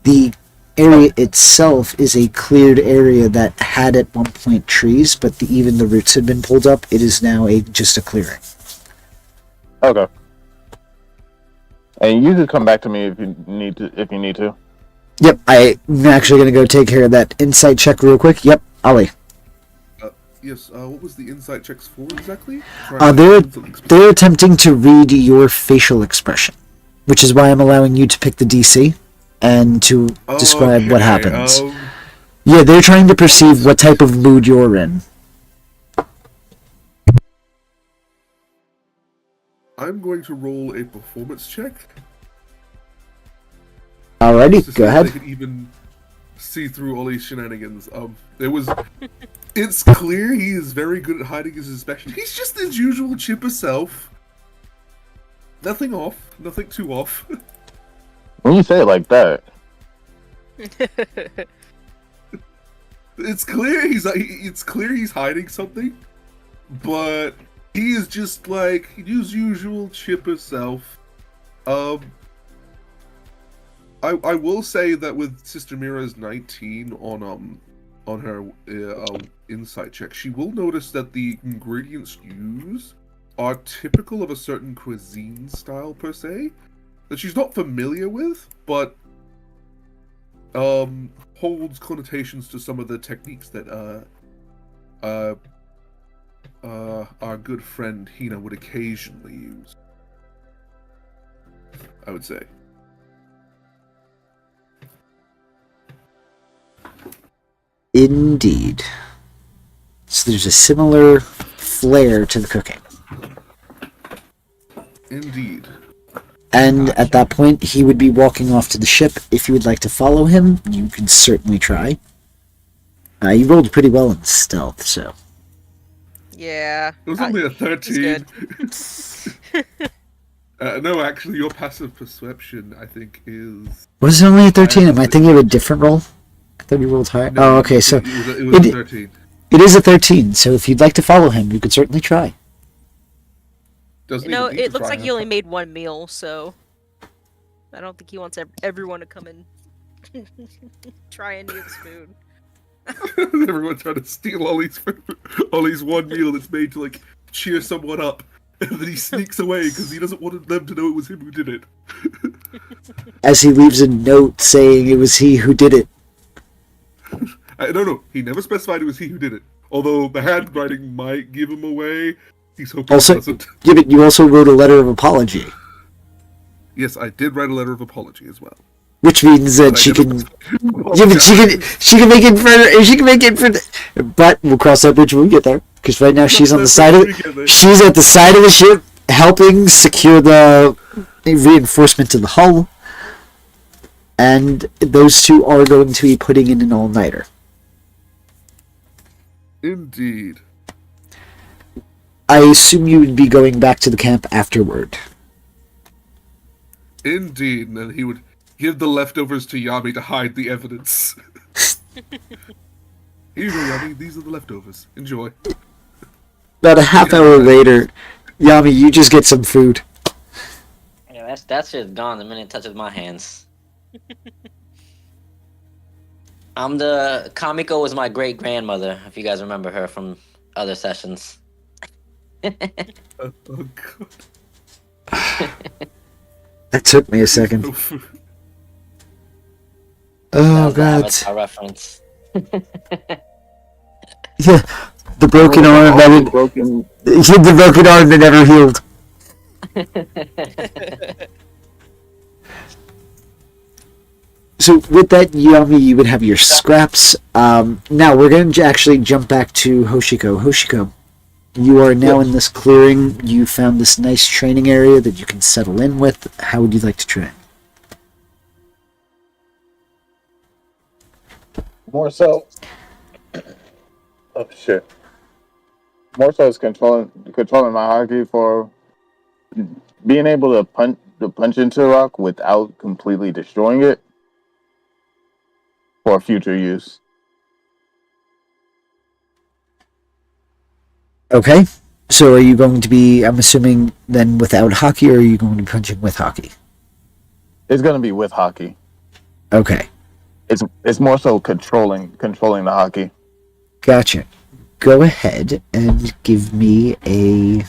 The area itself is a cleared area that had at one point trees, but even the roots had been pulled up. It is now just a clearing. Okay. And you can come back to me if you need to. Yep, I'm actually going to go take care of that insight check real quick. Yep, Ollie. Yes, what was the insight checks for exactly? They're attempting to read your facial expression, which is why I'm allowing you to pick the DC and to describe what happens. Yeah, they're trying to perceive what type of mood you're in. I'm going to roll a performance check. Alrighty, go ahead. They could even see through all these shenanigans. It's clear he is very good at hiding his expression. He's just his usual chipper self. Nothing off, nothing too off. When you say it like that, It's clear he's hiding something, but he is just like his usual chipper self. I will say that with Sister Mira's 19 on her insight check, she will notice that the ingredients used are typical of a certain cuisine style per se that she's not familiar with, but holds connotations to some of the techniques that our good friend Hina would occasionally use, I would say. Indeed. So there's a similar flair to the cooking. Indeed. And at that point, he would be walking off to the ship. If you would like to follow him, you can certainly try. You rolled pretty well in stealth, so... Yeah. It was only a 13. It's No, actually, your passive perception, I think, is... Was it only a 13? Am I thinking of a different roll? I thought you rolled higher. No, oh, okay, so... It was a 13. It is a 13, so if you'd like to follow him, you could certainly try. Doesn't No, even need it to looks try like hard. he only made one meal, so I don't think he wants everyone to come and try any of his food. Everyone trying to steal Ollie's food. Ollie's one meal that's made to, like, cheer someone up. And then he sneaks away because he doesn't want them to know it was him who did it. As he leaves a note saying it was he who did it. No, he never specified it was he who did it. Although the handwriting might give him away. He's hoping Also, it doesn't. yeah, but you also wrote a letter of apology. Yes, I did write a letter of apology as well. Which means that she can... Yeah, but she can make it further... She can make it further... But we'll cross that bridge when we get there. Because right now she's on the side of... She's at the side of the ship, helping secure the reinforcement to the hull. And those two are going to be putting in an all-nighter. Indeed. I assume you would be going back to the camp afterward. Indeed, and then he would give the leftovers to Yami to hide the evidence. Here you go, Yami, these are the leftovers. Enjoy. About a half hour later, Yami, you just get some food. Yeah, that shit's gone the minute it touches my hands. Kamiko was my great grandmother, if you guys remember her from other sessions. Oh god. That took me a second. That Oh was the god. Avatar reference. Yeah, the broken arm that would... The broken arm that never healed. So with that, Yami, you would have your scraps. Now we're going to actually jump back to Hoshiko. Hoshiko, you are now in this clearing. You found this nice training area that you can settle in with. How would you like to train? more so. Oh shit. More so is controlling my hockey for being able to punch into a rock without completely destroying it for future use. Okay. So are you going to be, I'm assuming, then without hockey, or are you going to be punching with hockey? It's gonna be with hockey. Okay. It's more so controlling the hockey. Gotcha. Go ahead and give me a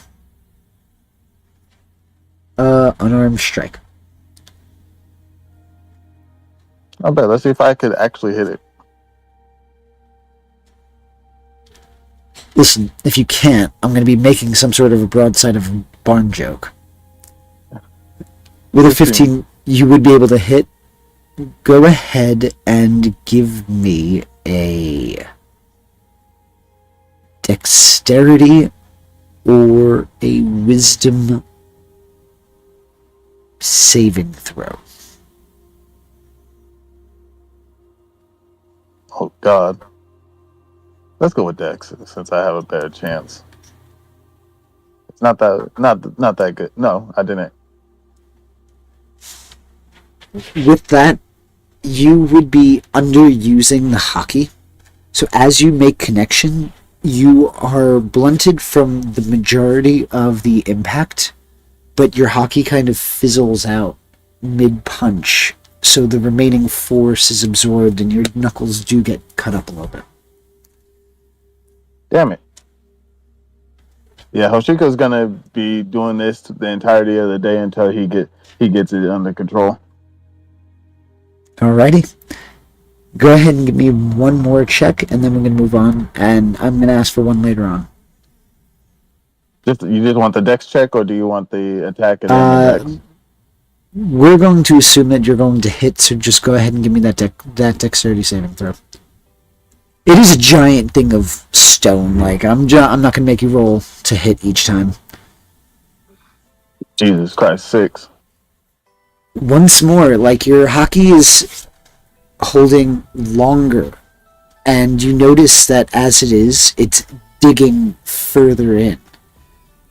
unarmed strike. I bet. Let's see if I could actually hit it. Listen, if you can't, I'm going to be making some sort of a broadside of a barn joke. With a 15, you would be able to hit. Go ahead and give me a dexterity or a wisdom saving throw. Oh God. Let's go with Dex since I have a better chance. It's not that good. No, I didn't. With that, you would be underusing the hockey. So as you make connection, you are blunted from the majority of the impact, but your hockey kind of fizzles out mid-punch, so the remaining force is absorbed and your knuckles do get cut up a little bit. Damn it. Yeah, Hoshiko's gonna be doing this the entirety of the day until he gets it under control. Alrighty. Go ahead and give me one more check, and then we're going to move on, and I'm going to ask for one later on. You just want the Dex check, or do you want the attack and then the Dex? We're going to assume that you're going to hit, so just go ahead and give me that dexterity saving throw. It is a giant thing of stone. Like I'm not going to make you roll to hit each time. Jesus Christ, 6. Once more, like your hockey is holding longer, and you notice that as it's digging further in.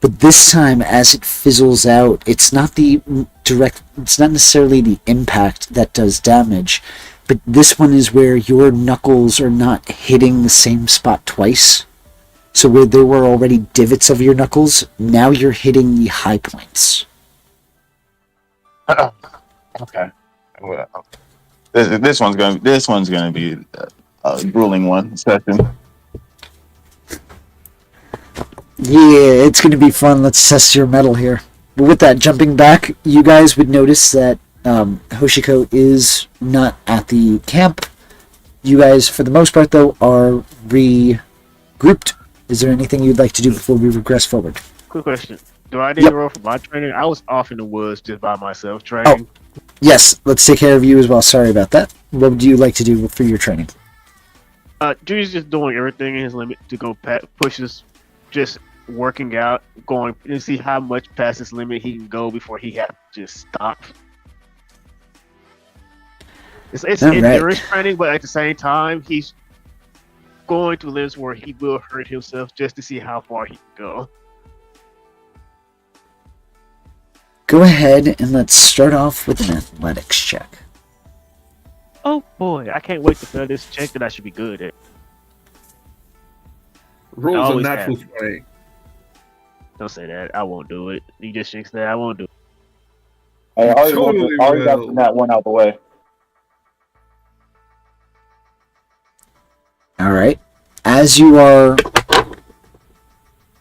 But this time, as it fizzles out, it's not necessarily the impact that does damage, but this one is where your knuckles are not hitting the same spot twice. So where there were already divots of your knuckles, now you're hitting the high points. Okay. Well, this one's gonna be a grueling one session. Yeah, it's going to be fun. Let's test your metal here. But with that, jumping back, you guys would notice that Hoshiko is not at the camp. You guys, for the most part, though, are regrouped. Is there anything you'd like to do before we regress forward? Quick question. Do I need to roll for my training? I was off in the woods just by myself training. Yes, let's take care of you as well. Sorry about that. What would you like to do for your training? Drew's just doing everything in his limit to go pushes, just working out, going and see how much past his limit he can go before he has to just stop. It's endurance training, but at the same time, he's going to limits where he will hurt himself just to see how far he can go. Go ahead and let's start off with an athletics check. Oh boy, I can't wait to fail this check that I should be good at. Rolls a always natural have. 20. Don't say that. I won't do it. You just jinxed that. I won't do it. Hey, always Totally got will. that one out the way. Alright. As you are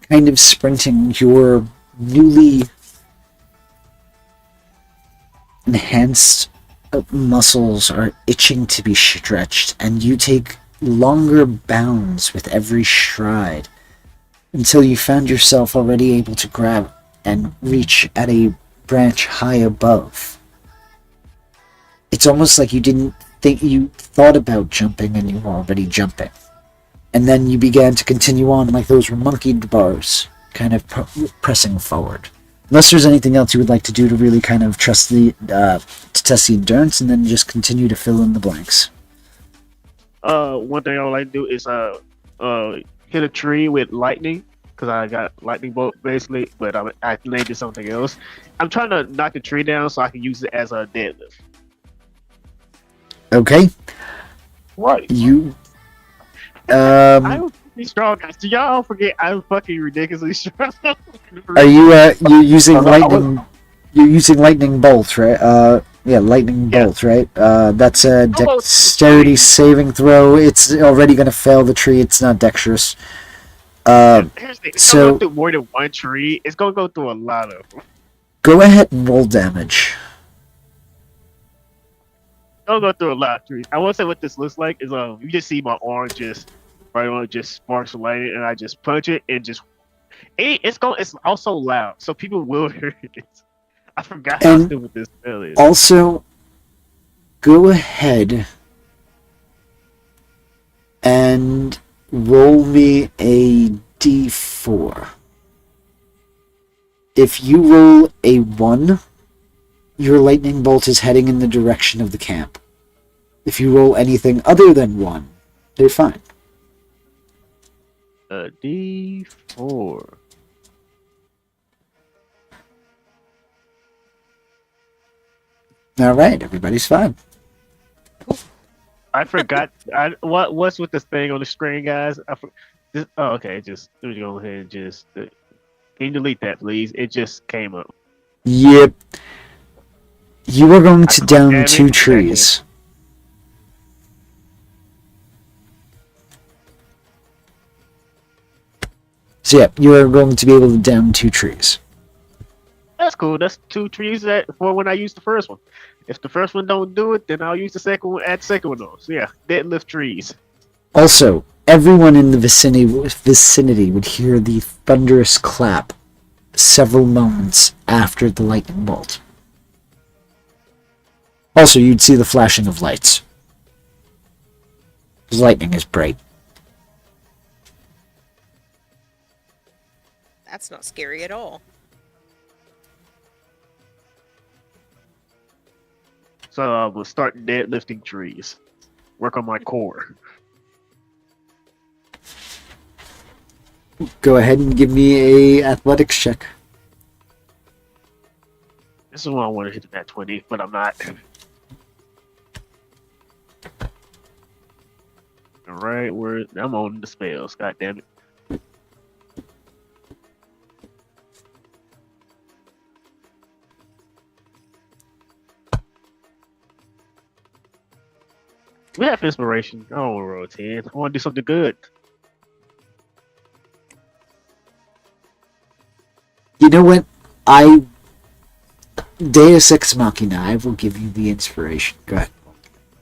kind of sprinting, your newly enhanced muscles are itching to be stretched, and you take longer bounds with every stride until you found yourself already able to grab and reach at a branch high above. It's almost like you didn't think you thought about jumping and you were already jumping. And then you began to continue on like those were monkeyed bars, kind of pressing forward. Unless there's anything else you would like to do to really kind of trust the to test the endurance, and then just continue to fill in the blanks. One thing I would like to do is hit a tree with lightning, because I got lightning bolt basically, but I named it something else. I'm trying to knock the tree down so I can use it as a deadlift. Okay. Right. You. I'm fucking strong, guys. Do y'all forget I'm fucking ridiculously strong? Are you you using lightning? You're using lightning bolt, right? Yeah, lightning bolt, right? That's a dexterity saving throw. It's already gonna fail the tree. It's not dexterous. Here's the thing. It's so- gonna go through more than one tree. It's gonna go through a lot of them. Go ahead and roll damage. don't go through a lot of trees. I will say what this looks like is you just see my arm just right on, just sparks lighting, and I just punch it and just it's also loud, so people will hear it. I forgot how And stupid this spell is. also, go ahead and roll me a d4. If you roll a 1, your lightning bolt is heading in the direction of the camp. If you roll anything other than 1, they're fine. A D4. Alright, everybody's fine. I forgot. What's with this thing on the screen, guys? Okay. Just let me go ahead and just. Can you delete that, please? It just came up. Yep. You are going to down damn 2 it. trees. So yeah, you are going to be able to down 2 trees. That's cool. That's 2 trees for when I use the first one. If the first one don't do it, then I'll use the second one. Add the second one on. So yeah, deadlift trees. Also, everyone in the vicinity would hear the thunderous clap several moments after the lightning bolt. Also, you'd see the flashing of lights. Because lightning is bright. That's not scary at all. So we'll start deadlifting trees. Work on my core. Go ahead and give me a athletics check. This is when I want to hit that 20, but I'm not. Alright, I'm on the spells. God damn it. We have inspiration. I don't want to roll 10. I want to do something good. You know what? Deus Ex Machina, I will give you the inspiration. Go ahead.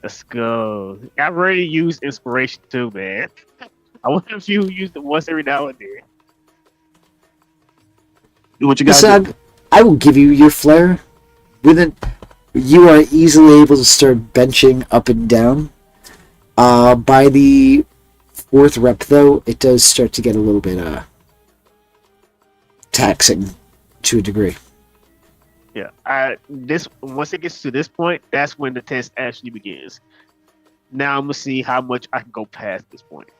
Let's go. I've already used inspiration too, man. I wonder if you use it once every now and then. Do what you got. Listen, I will give you your flair. You are easily able to start benching up and down. By the 4th rep, though, it does start to get a little bit taxing to a degree. Yeah, once it gets to this point, that's when the test actually begins. Now I'm gonna see how much I can go past this point.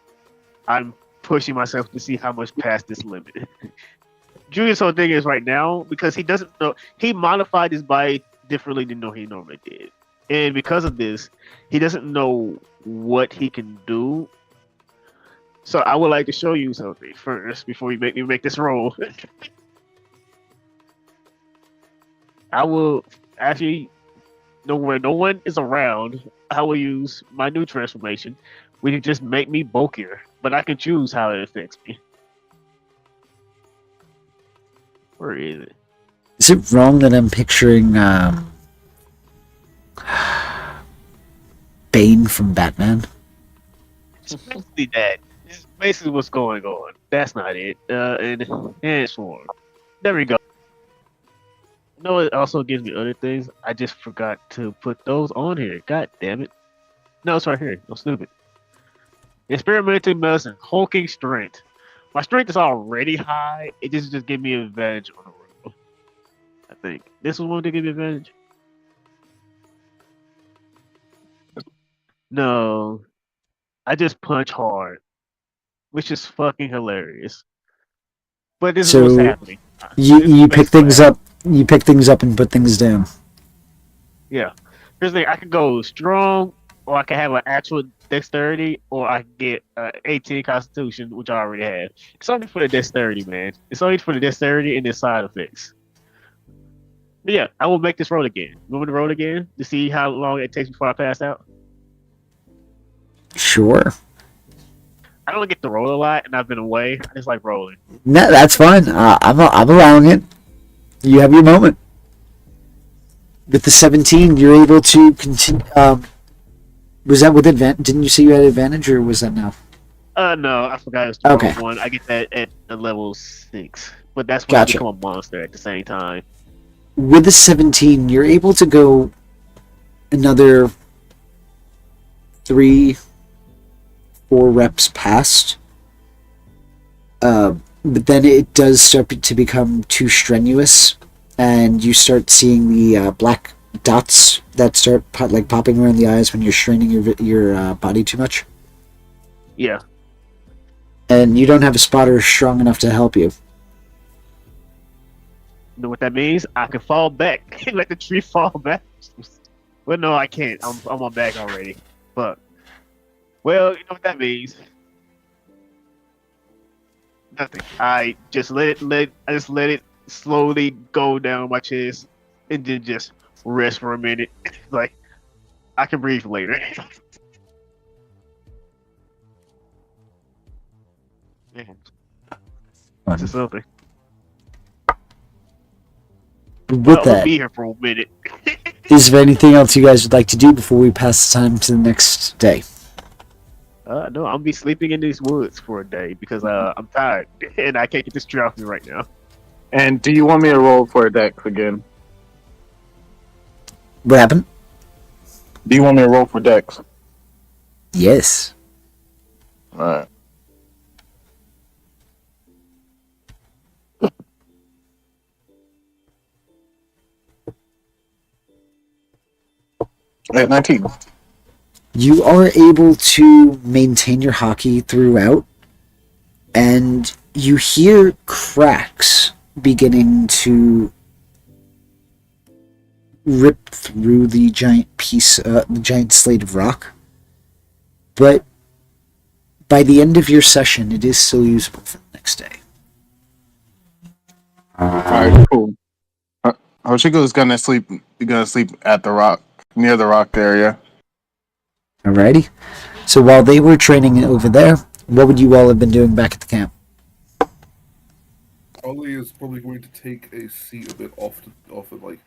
I'm pushing myself to see how much past this limit. Julius' whole thing is right now because he doesn't know. He modified his body differently than he normally did, and because of this, he doesn't know what he can do. So I would like to show you something first before we make this roll. I will actually, where no one is around, I will use my new transformation, which will just make me bulkier, but I can choose how it affects me. Where is it? Is it wrong that I'm picturing Bane from Batman? It's basically that. It's basically what's going on. That's not it. And it's form. There we go. No, it also gives me other things. I just forgot to put those on here. God damn it. No, it's right here. I'm stupid. Experimental medicine, hulking strength. My strength is already high. It just gives me an advantage on the roll. I think. This was one to give me advantage. No. I just punch hard. Which is fucking hilarious. But this is what's happening. You pick things up. You pick things up and put things down. Yeah. Here's the thing. I could go strong, or I can have an actual dexterity, or I can get 18 constitution, which I already have. It's only for the dexterity, man. It's only for the dexterity and the side effects. But yeah, I will make this roll again. You want me to roll again to see how long it takes before I pass out? Sure. I don't get to roll a lot, and I've been away. I just like rolling. No, that's fine. I'm allowing it. You have your moment. With the 17, you're able to continue. Was that with advantage? Didn't you say you had advantage, or was that no? No, I forgot it's Okay. 1. I get that at a level 6, but that's when Gotcha. I become a monster at the same time. With the 17, you're able to go another 3, 4 reps past. But then it does start to become too strenuous, and you start seeing the black dots that start popping around the eyes when you're straining your body too much. Yeah. And you don't have a spotter strong enough to help you. You know what that means? I can fall back. Let the tree fall back. Well, no, I can't. I'm on back already. But, well, you know what that means? Nothing. I just let it slowly go down my chest, and then just rest for a minute. Like, I can breathe later. Man, this is something. With Well, we'll that, be here for a minute. is there anything else you guys would like to do before we pass the time to the next day? No, I'll be sleeping in these woods for a day because I'm tired and I can't get this tree off me right now. And do you want me to roll for a dex again? What happened? Do you want me to roll for dex? Yes. Alright. At 19. You are able to maintain your hockey throughout, and you hear cracks beginning to rip through the giant slate of rock. But by the end of your session, it is still usable for the next day. Alright, cool. Hoshiko's gonna sleep at the rock, near the rock area. Alrighty? So while they were training over there, what would you all have been doing back at the camp? Ollie is probably going to take a seat a bit off of like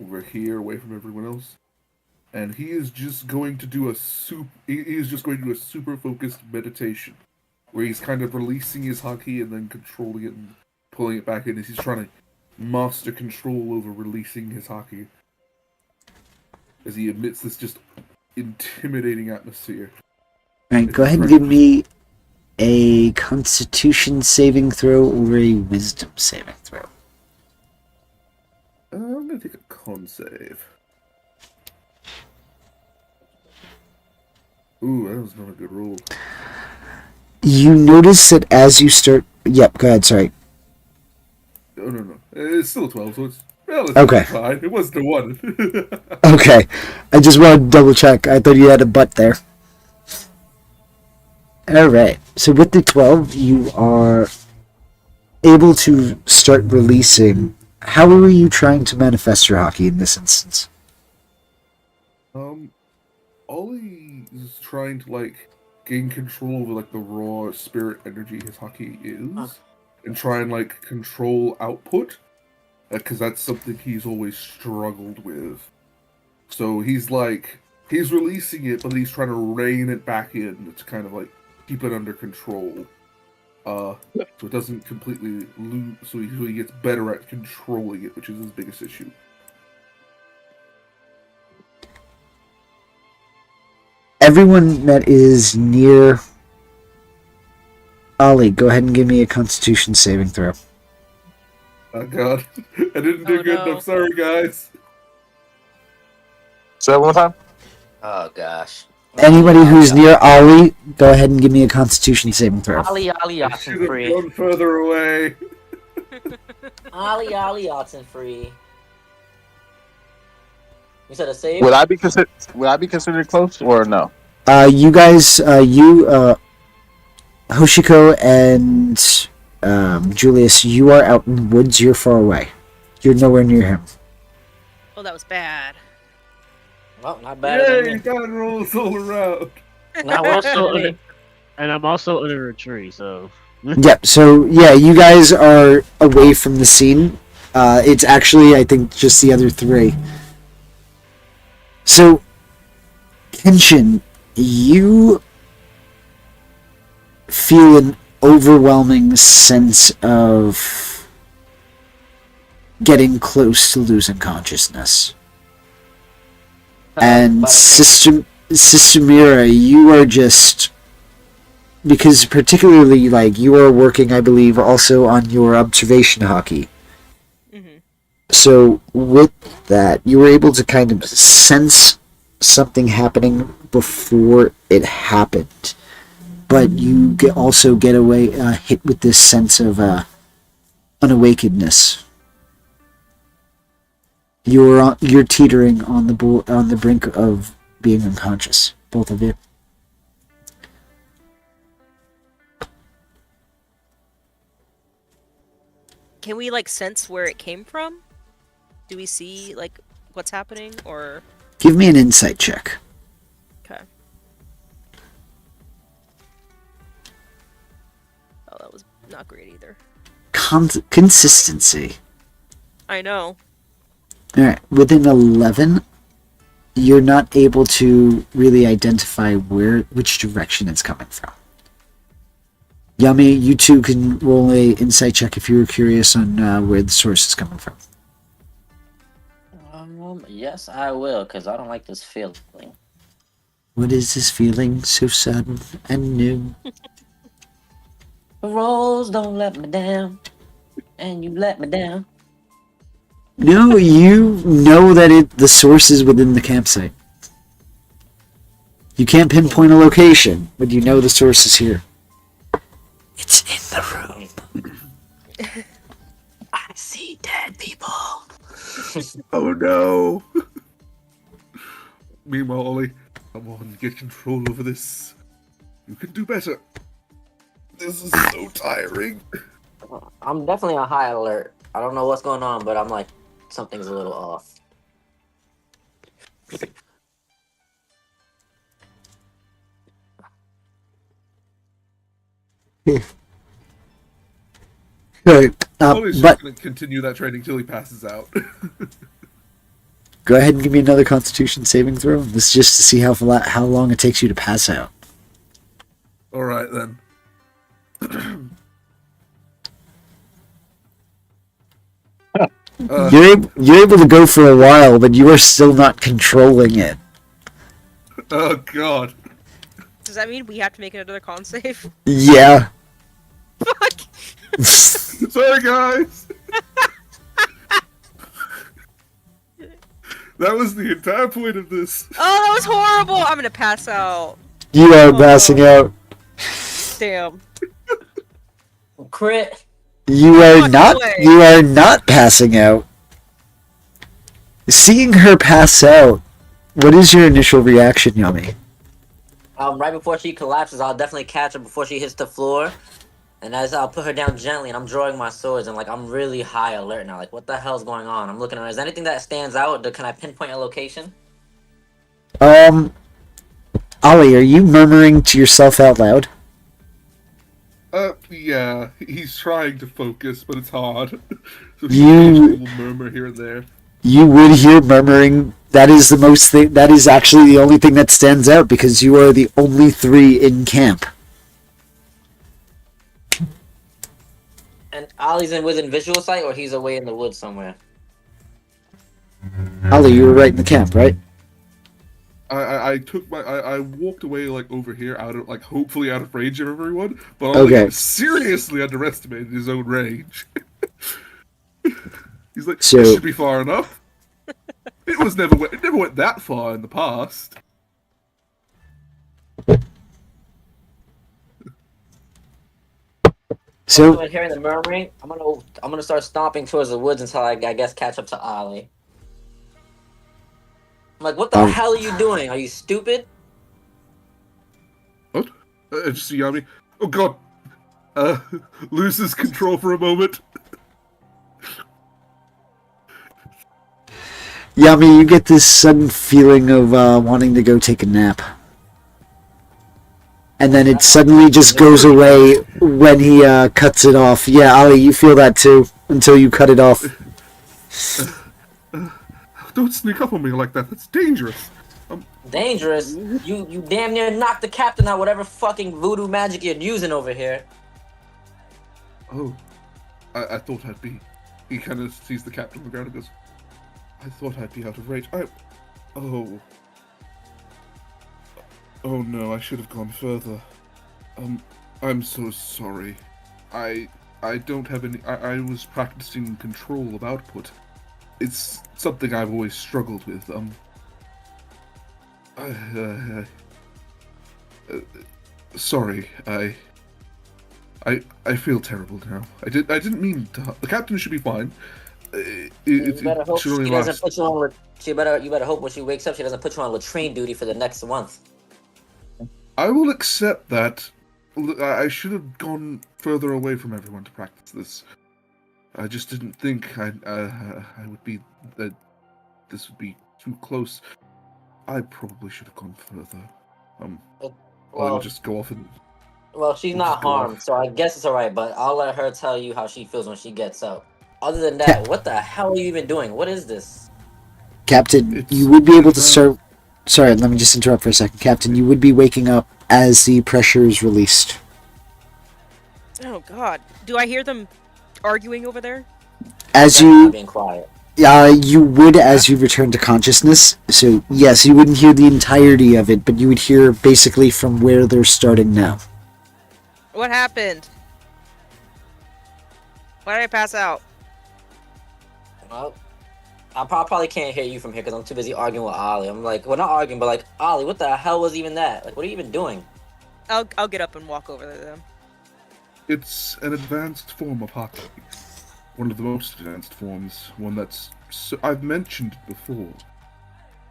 over here, away from everyone else, and he is just going to do a super focused meditation, where he's kind of releasing his haki and then controlling it and pulling it back in as he's trying to master control over releasing his haki, as he emits this just intimidating atmosphere. Alright, go ahead and give me a Constitution saving throw or a Wisdom saving throw. I'm gonna take a con save. Ooh, that was not a good roll. You notice that as you start... Yep, go ahead, sorry. No. It's still 12, so it's relatively Okay. fine. It wasn't a 1. Okay, I just wanted to double check. I thought you had a butt there. Alright, so with the 12, you are able to start releasing. How are you trying to manifest your hockey in this instance? Ollie is trying to, like, gain control over, like, the raw spirit energy his haki is, and try and, like, control output, because that's something he's always struggled with. So he's releasing it, but he's trying to rein it back in to kind of, like, keep it under control. So it doesn't completely lose, so he gets better at controlling it, which is his biggest issue. Everyone that is near Ollie, go ahead and give me a Constitution saving throw. Oh god, I didn't do good enough. Sorry, guys. Say that one more time. Oh gosh. Anybody who's near Ollie, go ahead and give me a Constitution saving throw. Ollie, I should have Oxenfree. gone further away. Ollie, Oxenfree. You said a save? Would I be considered close or no? You guys, Hoshiko and Julius, you are out in the woods. You're far away. You're nowhere near him. Oh, that was bad. Well, not bad. Yay, God rolls all around. Not I'm worse also than me. under, and I'm also under a tree, so Yep. So yeah, you guys are away from the scene. It's actually, I think, just the other three. So, Kenshin, you feel an overwhelming sense of getting close to losing consciousness. And Sister Mira, you are just, because particularly like you are working, I believe, also on your observation hockey. So with that, you were able to kind of sense something happening before it happened, but you also get away hit with this sense of unawakenedness. You're teetering on the brink of being unconscious, both of you. Can we like sense where it came from? Do we see like what's happening, or? Give me an insight check. Okay. Oh, that was not great either. Consistency. I know. Alright, within 11, you're not able to really identify which direction it's coming from. Yummy, you two can roll a insight check if you were curious on where the source is coming from. Yes, I will, because I don't like this feeling. What is this feeling so sudden and new? The rolls don't let me down, and you let me down. No, you know that the source is within the campsite. You can't pinpoint a location, but you know the source is here. It's in the room. I see dead people. Oh no! Meanwhile, Ollie, come on, get control over this. You can do better. This is so tiring. I'm definitely on high alert. I don't know what's going on, but I'm like, something's a little off. Right, Ollie's but just going to continue that training till he passes out. go ahead and give me another Constitution saving throw. This is just to see how long it takes you to pass out. Alright then. You're able to go for a while, but you are still not controlling it. Oh god. Does that mean we have to make another con save? Yeah. Fuck! Sorry, guys. That was the entire point of this. Oh, that was horrible! I'm gonna pass out. You are passing out. Damn. Crit. You are Fuck not. away. You are not passing out. Seeing her pass out, what is your initial reaction, Yummy? Right before she collapses, I'll definitely catch her before she hits the floor. And as I'll put her down gently, and I'm drawing my swords, and like I'm really high alert now. Like, what the hell's going on? I'm looking around. Is there anything that stands out? Can I pinpoint a location? Ollie, are you murmuring to yourself out loud? Yeah, he's trying to focus, but it's hard. So You- he will murmur here and there. You would hear murmuring. That is the most thing. That is actually the only thing that stands out because you are the only three in camp. And Ollie's within visual sight, or he's away in the woods somewhere? Ollie, you were right in the camp, right? I walked away like over here, out of like hopefully out of range of everyone, but Ollie Okay. seriously underestimated his own range. He's like, So- this should be far enough. It never went that far in the past. So Hearing the murmuring, I'm gonna start stomping towards the woods until I guess catch up to Ollie. I'm like, what the hell are you doing? Are you stupid? What? Just see Yami. Oh god. Loses control for a moment. Yummy, you get this sudden feeling of wanting to go take a nap. And then it suddenly just goes away when he cuts it off. Yeah, Ollie, you feel that too, until you cut it off. Don't sneak up on me like that. That's dangerous. Dangerous? You damn near knocked the captain out whatever fucking voodoo magic you're using over here. Oh, I thought I'd be. He kind of sees the captain on the ground and goes, I thought I'd be out of rage. Oh. Oh no, I should have gone further. I'm so sorry. I don't have any. I was practicing control of output. It's something I've always struggled with. Sorry. I feel terrible now. I didn't mean to. The captain should be fine. You better hope should only she doesn't last. put you on. You better hope when she wakes up she doesn't put you on latrine duty for the next month. I will accept that. I should have gone further away from everyone to practice this. I just didn't think I would be that this would be too close. I probably should have gone further. I'll Well, just go off and. well, she's We'll not just go harmed, off. so I guess it's alright. But I'll let her tell you how she feels when she gets up. Other than that, what the hell are you even doing? What is this? Captain, It's you would be able to advanced. start. Sorry, let me just interrupt for a second. Captain, you would be waking up as the pressure is released. Oh God, do I hear them arguing over there? As They're not you, being quiet. you would as you return to consciousness. So yes, you wouldn't hear the entirety of it, but you would hear basically from where they're starting now. What happened? Why did I pass out? Well, I probably can't hear you from here because I'm too busy arguing with Ollie. I'm like, well, not arguing, but like, Ollie, what the hell was even that? Like, what are you even doing? I'll get up and walk over there then. It's an advanced form of hockey. One of the most advanced forms. One that's. I've mentioned it before.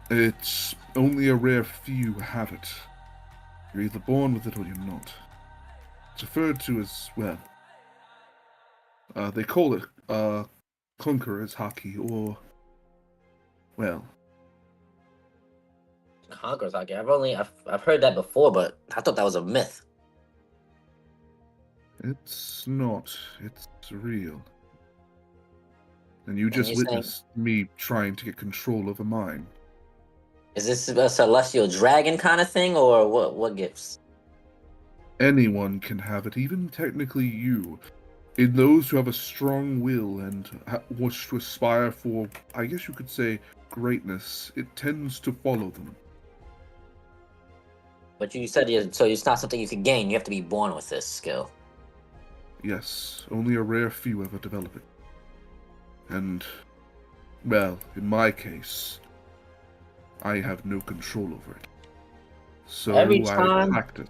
It's only a rare few have it. You're either born with it or you're not. It's referred to as, well. They call it, Conqueror's hockey, or. Well. Conqueror's hockey. I've heard that before, but I thought that was a myth. It's not. It's real. And you just you're saying- witnessed me trying to get control over mine. Is this a celestial dragon kind of thing, or what? What gifts? Anyone can have it, even technically you. In those who have a strong will and wish to aspire for, I guess you could say, greatness, it tends to follow them. But you said so it's not something you can gain. You have to be born with this skill. Yes, only a rare few ever develop it. And, well, in my case, I have no control over it. So Every I time- practice.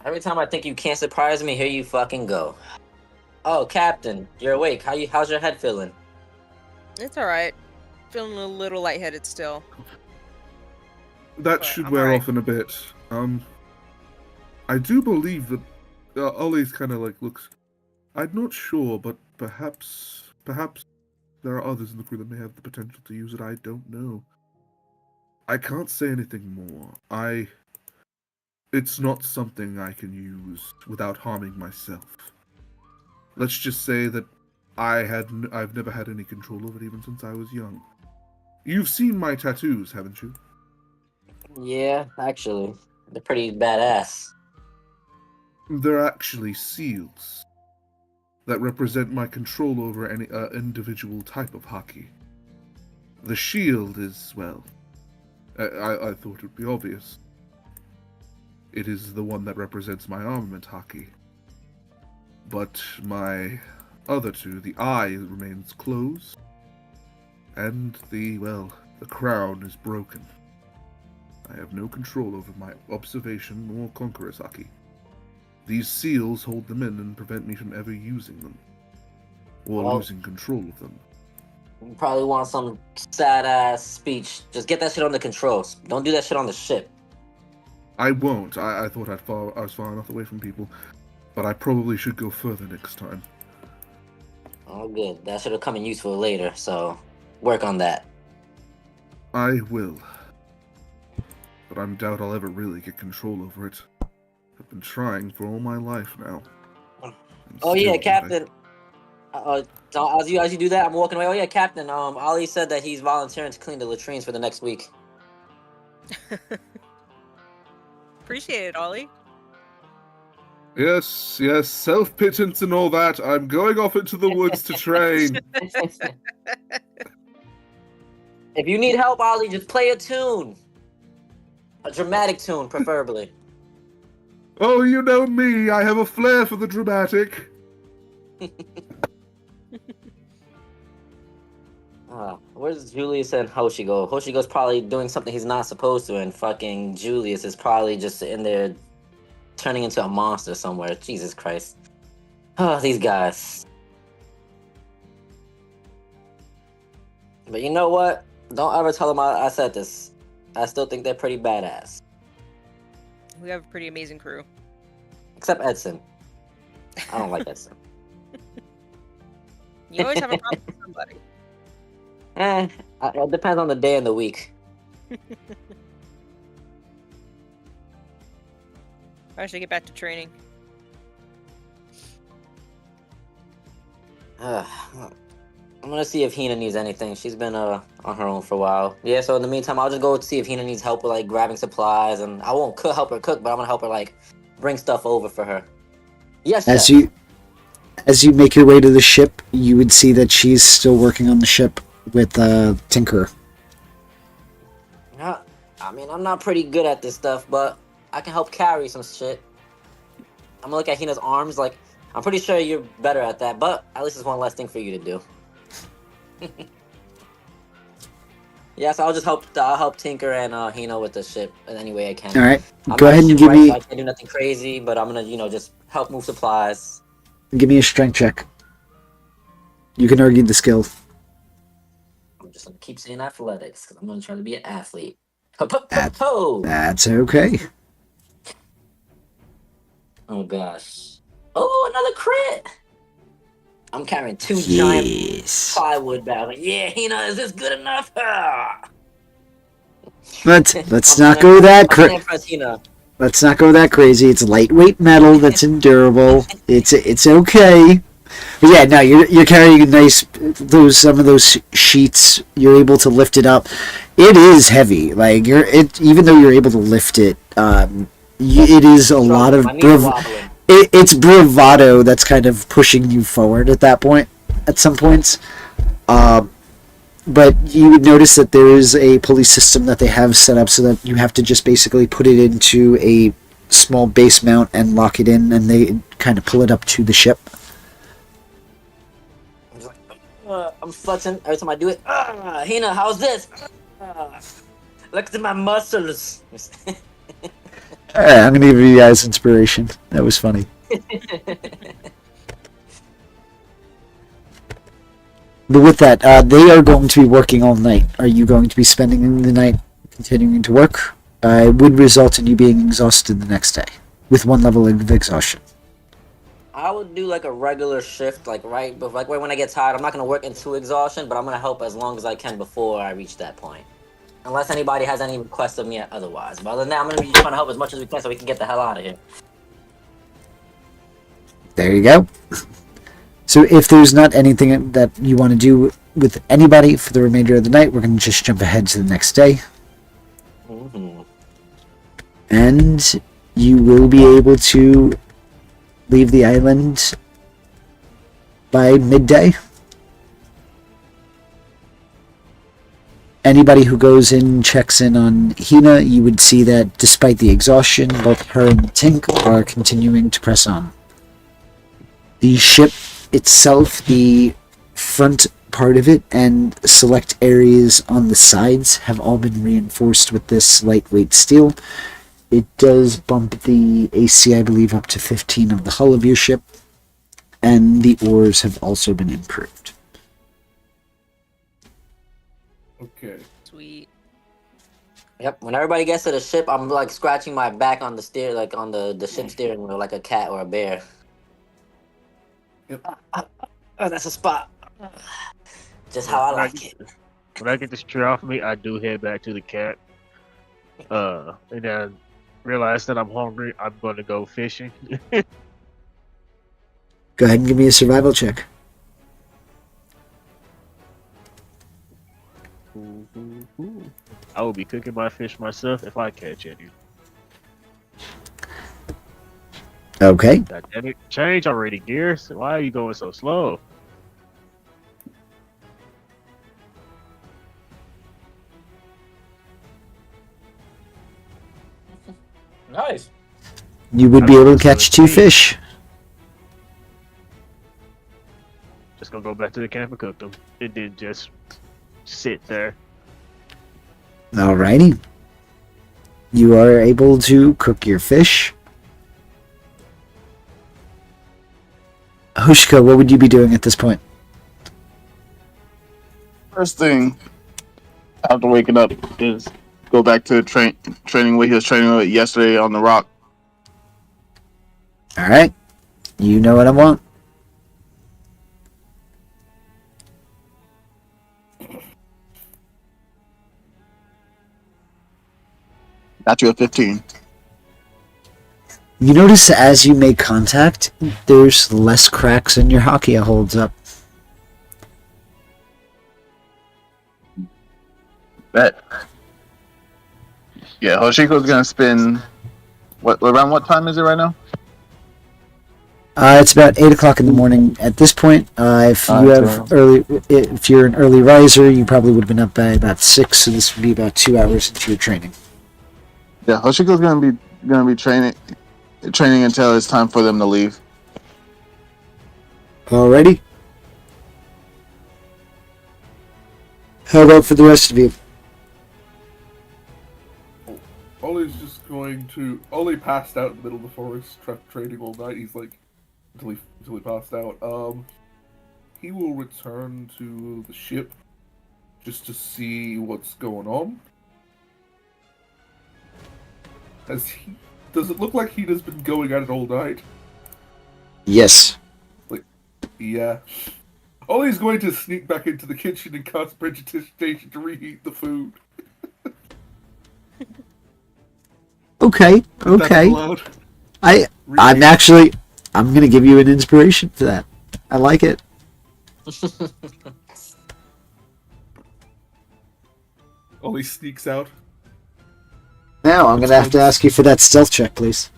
Every time I think you can't surprise me, here you fucking go. Oh, Captain, you're awake. How's your head feeling? It's all right. Feeling a little lightheaded still. That But should I'm wear alright. off in a bit. I do believe that Ollie's kind of like looks. I'm not sure, but perhaps there are others in the crew that may have the potential to use it. I don't know. I can't say anything more. It's not something I can use without harming myself. Let's just say that I've never had any control over it even since I was young. You've seen my tattoos, haven't you? Yeah, actually, they're pretty badass. They're actually seals that represent my control over any individual type of hockey. The shield is, well, I thought it would be obvious. It is the one that represents my armament hockey. But my other two, the eye remains closed, and the crown is broken. I have no control over my observation or conqueror's hockey. These seals hold them in and prevent me from ever using them, or Well- losing control of them. You probably want some sad ass speech. Just get that shit under control. Don't do that shit on the ship. I won't. I thought I was far enough away from people, but I probably should go further next time. Oh, good. That should have come in useful later. So, work on that. I will. But I doubt I'll ever really get control over it. I've been trying for all my life now. And Oh yeah, still, Captain. So as you do that, I'm walking away. Oh yeah, Captain. Ollie said that he's volunteering to clean the latrines for the next week. Appreciate it, Ollie. Yes, self-pittance and all that. I'm going off into the woods to train. If you need help, Ollie, just play a tune. A dramatic tune, preferably. Oh, you know me. I have a flair for the dramatic. Where's Julius and Hoshigo? Hoshigo's probably doing something he's not supposed to, and fucking Julius is probably just in there turning into a monster somewhere. Jesus Christ. Oh, these guys. But you know what? Don't ever tell them I said this. I still think they're pretty badass. We have a pretty amazing crew. Except Edson. I don't like Edson. You always have a problem with somebody. It depends on the day and the week. I should get back to training. I'm gonna see if Hina needs anything. She's been on her own for a while. Yeah, so in the meantime, I'll just go see if Hina needs help with like grabbing supplies, and I won't help her cook, but I'm gonna help her like bring stuff over for her. Yes. As you make your way to the ship, you would see that she's still working on the ship with Tinker. Yeah, I mean, I'm not pretty good at this stuff, but I can help carry some shit. I'm gonna look at Hina's arms, like, I'm pretty sure you're better at that, but at least it's one less thing for you to do. Yeah, so I'll help Tinker and Hina with the ship in any way I can. All right, I'm go not ahead and shipwright, give me so I can't do nothing crazy, but I'm gonna, just help move supplies. a strength check. You can argue the skill. I'm just gonna keep saying athletics, because I'm gonna try to be an athlete. That's okay. Oh gosh. Oh, another crit! I'm carrying 2 giant plywood bags. Like, yeah, Hina, is this good enough? Let's not go that crazy. Let's not go that crazy. It's lightweight metal that's endurable. It's okay. But yeah, no, you're carrying a nice some of those sheets. You're able to lift it up. It is heavy. Like even though you're able to lift it, it is a lot of it's bravado that's kind of pushing you forward at that point. At some points, but you would notice that there is a pulley system that they have set up so that you have to just basically put it into a small base mount and lock it in, and they kind of pull it up to the ship. I'm flexing every time I do it. Hina, how's this? Look at my muscles. I'm going to give you guys inspiration. That was funny. But with that, they are going to be working all night. Are you going to be spending the night continuing to work? It would result in you being exhausted the next day, with 1 level of exhaustion. I would do like a regular shift, like when I get tired. I'm not gonna work into exhaustion, but I'm gonna help as long as I can before I reach that point. Unless anybody has any requests of me otherwise. But other than that, I'm gonna be trying to help as much as we can so we can get the hell out of here. There you go. So if there's not anything that you want to do with anybody for the remainder of the night, we're going to just jump ahead to the next day. Mm-hmm. And you will be able to leave the island by midday. Anybody who goes in, checks in on Hina, you would see that despite the exhaustion, both her and Tink are continuing to press on. The ship itself, the front part of it, and select areas on the sides have all been reinforced with this lightweight steel. It does bump the AC, I believe, up to 15 of the hull of your ship, and the oars have also been improved. Okay. Sweet. Yep. When everybody gets to the ship, I'm like scratching my back on the on the ship steering wheel, like a cat or a bear. Yep. Oh, that's a spot. Just how I like it. When I get this tree off me, I do head back to the cat. And then realize that I'm hungry. I'm going to go fishing. Go ahead and give me a survival check. I will be cooking my fish myself if I catch any. Okay. God damn it. Change already, Gears. Why are you going so slow? Nice. You would I be just able want to catch 2 some meat. fish. Just gonna go back to the camp and cook them. And then just sit there. Alrighty. You are able to cook your fish. Hushka, what would you be doing at this point? First thing after waking up is go back to training what he was training with yesterday on the rock. Alright. You know what I want. Got you at 15. You notice as you make contact, there's less cracks in your hockey holds up. Bet. Yeah, Hoshiko's gonna spin. What around what time is it right now? It's about 8 o'clock in the morning at this point. If you have if you're an early riser, you probably would have been up by about 6, so this would be about 2 hours into your training. Yeah, Hoshiko's gonna be training until it's time for them to leave. Alrighty. How about for the rest of you? Ollie's just going to. Ollie passed out in the middle of the forest, trading all night. He's like until he passed out. He will return to the ship just to see what's going on. Does it look like he has been going at it all night? Yes. Yeah. Ollie's going to sneak back into the kitchen and cast prestidigitation to reheat the food. Okay. That's allowed. I'm gonna give you an inspiration for that. I like it. Ollie sneaks out. Now I'm gonna have to ask you for that stealth check, please.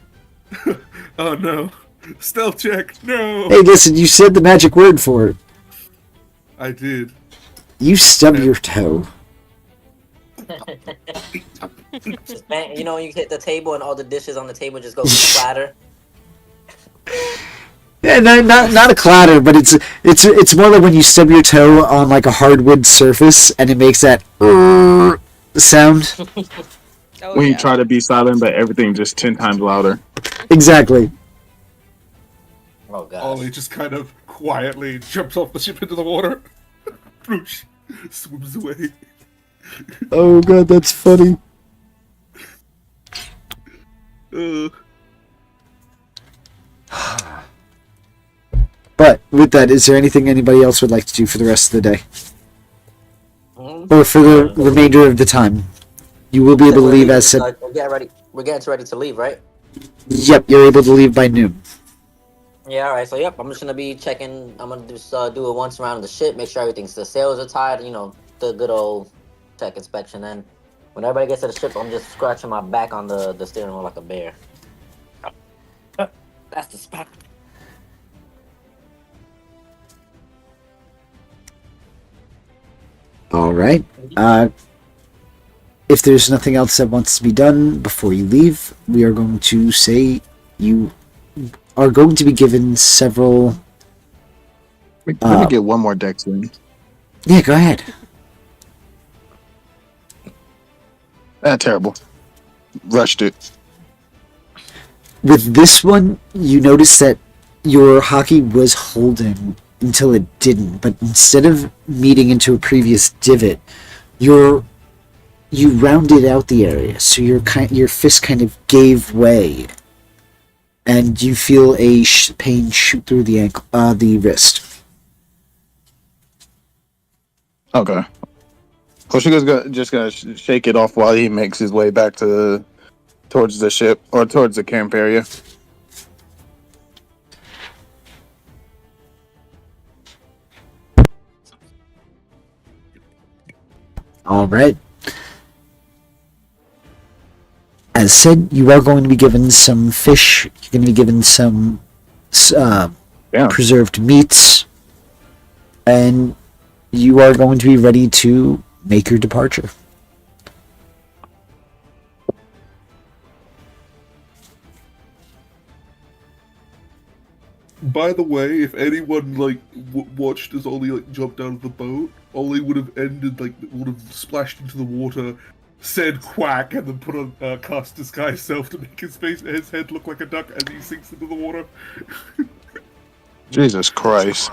Oh no. Stealth check, no! Hey, listen, you said the magic word for it. I did. You stub your toe. Just bang, you know, when you hit the table and all the dishes on the table just go splatter. Yeah, not a clatter, but it's more like when you stub your toe on like a hardwood surface and it makes that sound. Oh, When yeah. you try to be silent, but everything just 10 times louder. Exactly. Oh god. Ollie just kind of quietly jumps off the ship into the water. Brooch swims away. Oh god, that's funny. But with that, is there anything anybody else would like to do for the rest of the day? Or for the remainder of the time? You will be able to leave as said. We're getting ready. We're getting ready to leave, right? Yep, you're able to leave by noon. Yeah, all right. So, yep, I'm just gonna be checking. I'm gonna just do it once around the ship, make sure everything's the sails are tied. You know, the good old tech inspection. Then, when everybody gets to the ship, I'm just scratching my back on the steering wheel like a bear. That's the spot. All right. If there's nothing else that wants to be done before you leave, we are going to say you are going to be given several. Let me get one more dex in. Yeah, go ahead. Terrible. Rushed it. With this one, you notice that your hockey was holding until it didn't, but instead of meeting into a previous divot, you rounded out the area, so your fist kind of gave way, and you feel a pain shoot through the ankle, the wrist. Okay. Hoshiko's just gonna shake it off while he makes his way back towards the ship or towards the camp area. All right. As said, you are going to be given some fish. You're going to be given some preserved meats, and you are going to be ready to make your departure. By the way, if anyone watched us Ollie jump out of the boat, Ollie would have would have splashed into the water, said quack, and then put on cast disguise self to make his head look like a duck as he sinks into the water. Jesus Christ.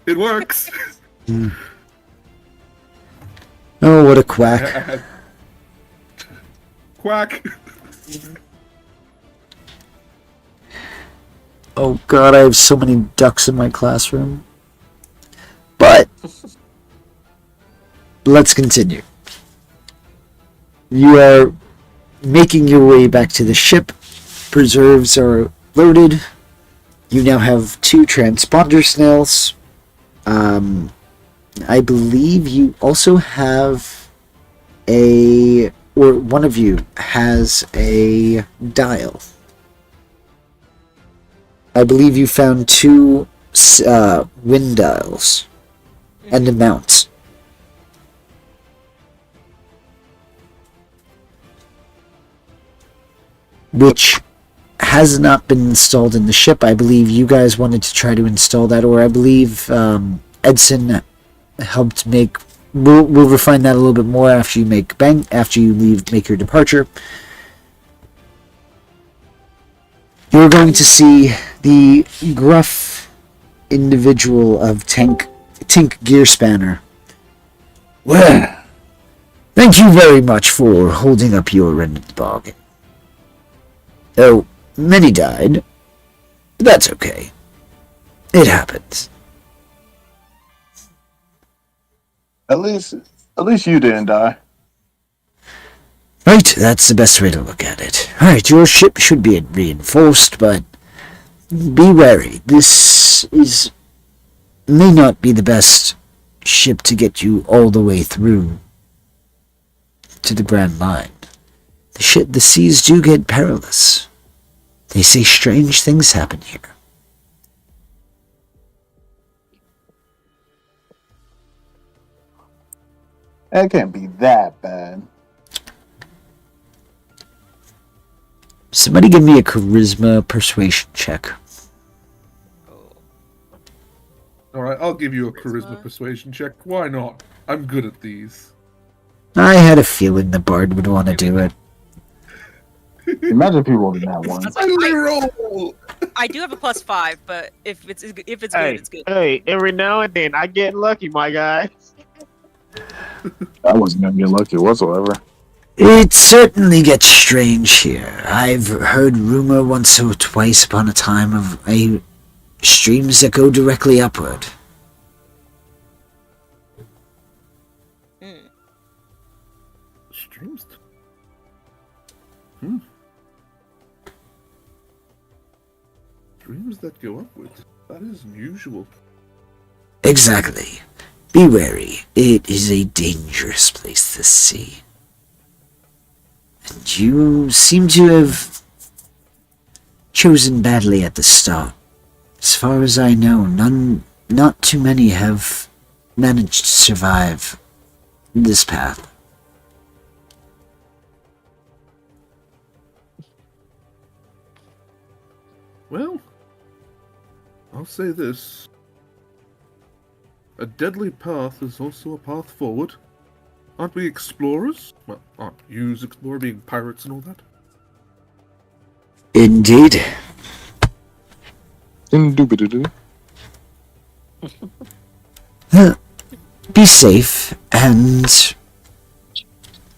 It works. Oh, what a quack! Quack. Oh god, I have so many ducks in my classroom. But let's continue. You are making your way back to the ship. Preserves are loaded. You now have 2 transponder snails. I believe you also have one of you has a dial. I believe you found 2 wind dials and a mount. Which has not been installed in the ship. I believe you guys wanted to try to install that, or I believe Edson helped make. We'll refine that a little bit more after you make make your departure. You're going to see the gruff individual of Tink Gearspanner. Well, thank you very much for holding up your end of the bargain. Though many died, but that's okay. It happens. At least you didn't die. Right, that's the best way to look at it. Alright, your ship should be reinforced, but be wary. This may not be the best ship to get you all the way through to the Grand Line. The seas do get perilous. They say strange things happen here. It can't be that bad. Somebody give me a charisma persuasion check. Alright, I'll give you a charisma persuasion check. Why not? I'm good at these. I had a feeling the bard would want to do it. Imagine if you rolled in that one. I do have a +5, but if it's good, it's good. Hey, every now and then I get lucky, my guy. I wasn't gonna get lucky whatsoever. It certainly gets strange here. I've heard rumor once or twice upon a time of streams that go directly upward. Streams? Streams that go upward. That is unusual. Exactly. Be wary. It is a dangerous place to sea. And you seem to have chosen badly at the start. As far as I know, not too many have managed to survive this path. Well, I'll say this. A deadly path is also a path forward. Aren't we explorers? Well, aren't yous explorers, being pirates and all that? Indeed. Indubitably. Be safe, and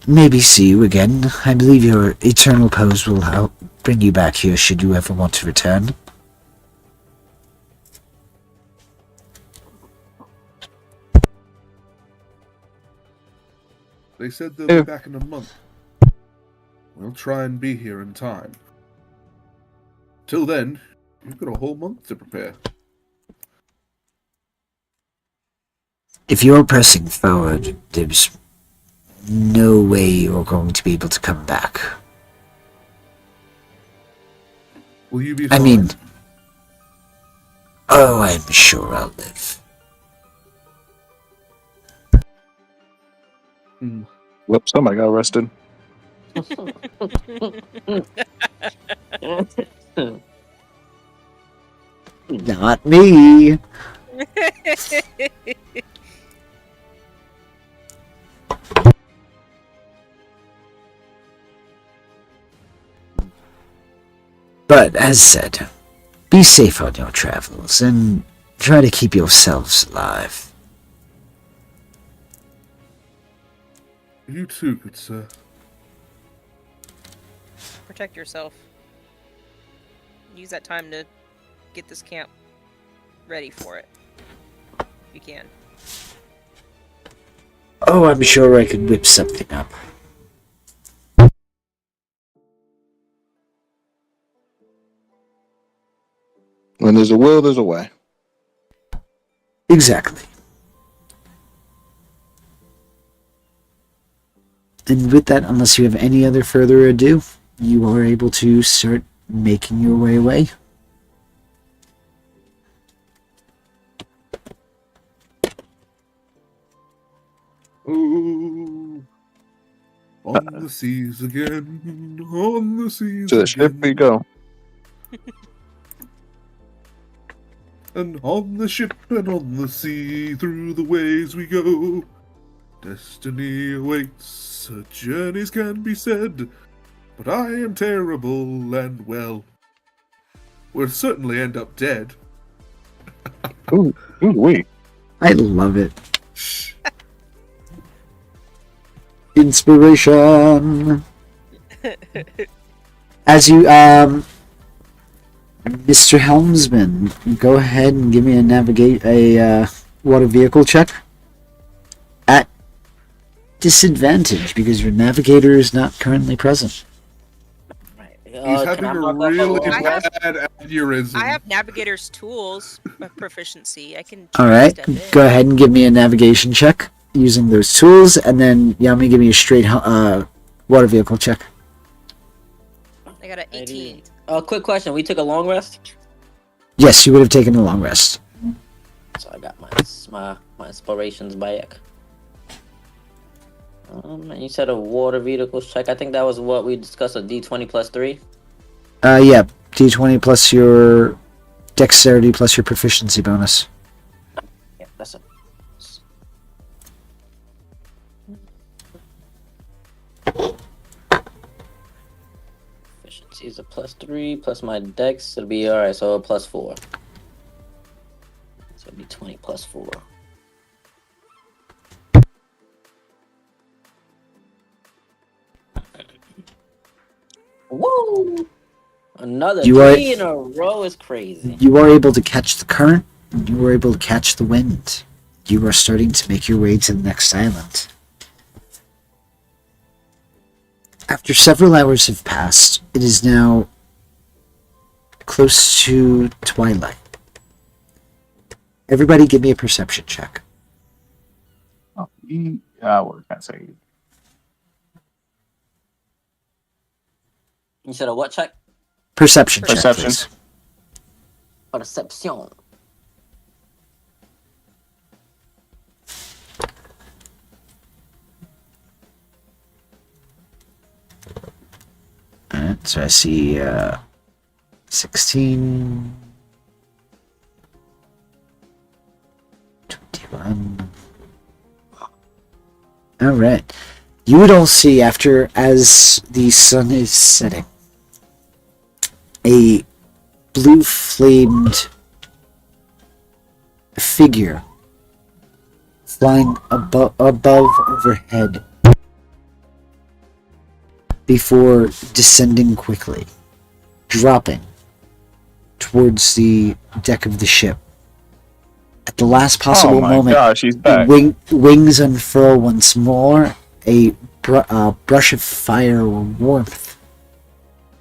maybe see you again. I believe your eternal pose will help bring you back here should you ever want to return. They said they'll be back in a month. We'll try and be here in time. Till then, you've got a whole month to prepare. If you're pressing forward, there's no way you're going to be able to come back. Will you be I fine? mean, oh, I'm sure I'll live. Hmm. Whoops, somebody got arrested. Not me. But as said, be safe on your travels and try to keep yourselves alive. You too, good sir. Protect yourself. Use that time to get this camp ready for it. If you can. Oh, I'm sure I could whip something up. When there's a will, there's a way. Exactly. And with that, unless you have any other further ado, you are able to start making your way away. Oh, on the seas again, on the seas To the ship we again. go. And on the ship and on the sea, through the waves we go. Destiny awaits, such journeys can be said, but I am terrible and, well, we'll certainly end up dead. Ooh, wee. I love it. Shh. Inspiration. As you, Mr. Helmsman, go ahead and give me a water vehicle check. At disadvantage because your navigator is not currently present. Right. He's having can I a mark off really a- bad aneurysm. I have navigator's tools proficiency. I can. All right, step in. go ahead and give me a navigation check using those tools, and then Yami, give me a straight water vehicle check. I got an 18. Quick question. We took a long rest? Yes, you would have taken a long rest. So I got my inspirations back. And you said a water vehicles check. I think that was what we discussed, a D20 plus 3. Yeah, D20 plus your dexterity plus your proficiency bonus. Yeah, that's it. Efficiency is a plus 3 plus my dex. It'll be alright, so a plus 4. So it'll be 20 plus 4. Woo! Another You are- 3 in a row is crazy. You are able to catch the current, and you are able to catch the wind. You are starting to make your way to the next island. After several hours have passed, it is now close to twilight. Everybody give me a perception check. Oh, what can I say? You said a what check? Perception check, Perception. please. Perception. Alright, so I see 16, 21. Alright. You would all see as the sun is setting, a blue flamed figure flying above overhead before descending quickly, dropping towards the deck of the ship. At the last possible Oh my moment, gosh, he's back. wings unfurl once more. A brush of fire or warmth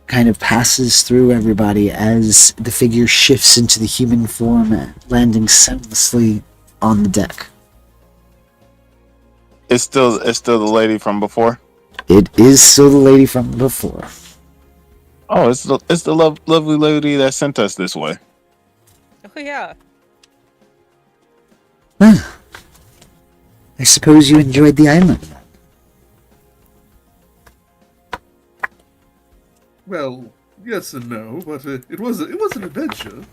kind of passes through everybody as the figure shifts into the human form, landing seamlessly on the deck. It's still the lady from before. It is still the lady from before. Oh, it's the lovely lady that sent us this way. Oh yeah. Well, I suppose you enjoyed the island. Well, yes and no, but it was an adventure.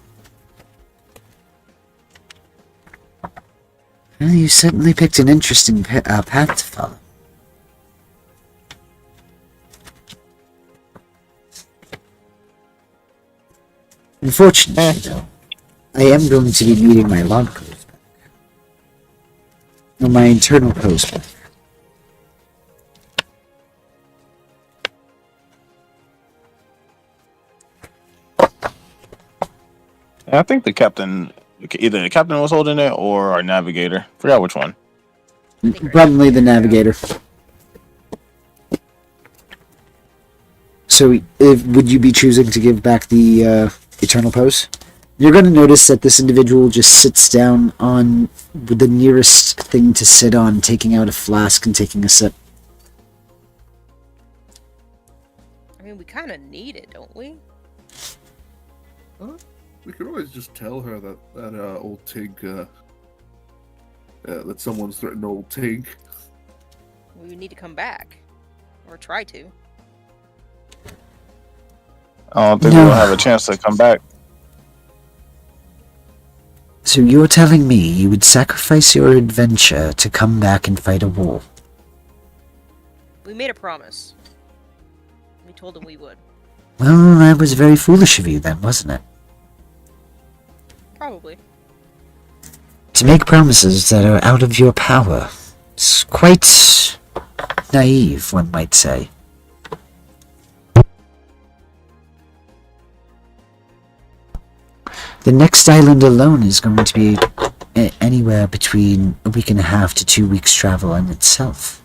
Well, you certainly picked an interesting path to follow. Unfortunately, though, I am going to be needing my log pose back. Or my internal pose back. I think either the captain was holding it or our navigator. Forgot which one. Probably the navigator. So, would you be choosing to give back the eternal pose? You're going to notice that this individual just sits down on the nearest thing to sit on, taking out a flask and taking a sip. I mean, we kind of need it, don't we? We could always just tell her that old Tig, that someone's threatened old Tig. We would need to come back, or try to. I don't think No. we'll have a chance to come back. So you're telling me you would sacrifice your adventure to come back and fight a war? We made a promise. We told them we would. Well, that was very foolish of you then, wasn't it? Probably. To make promises that are out of your power. It's quite naive, one might say. The next island alone is going to be anywhere between a week and a half to 2 weeks travel in itself.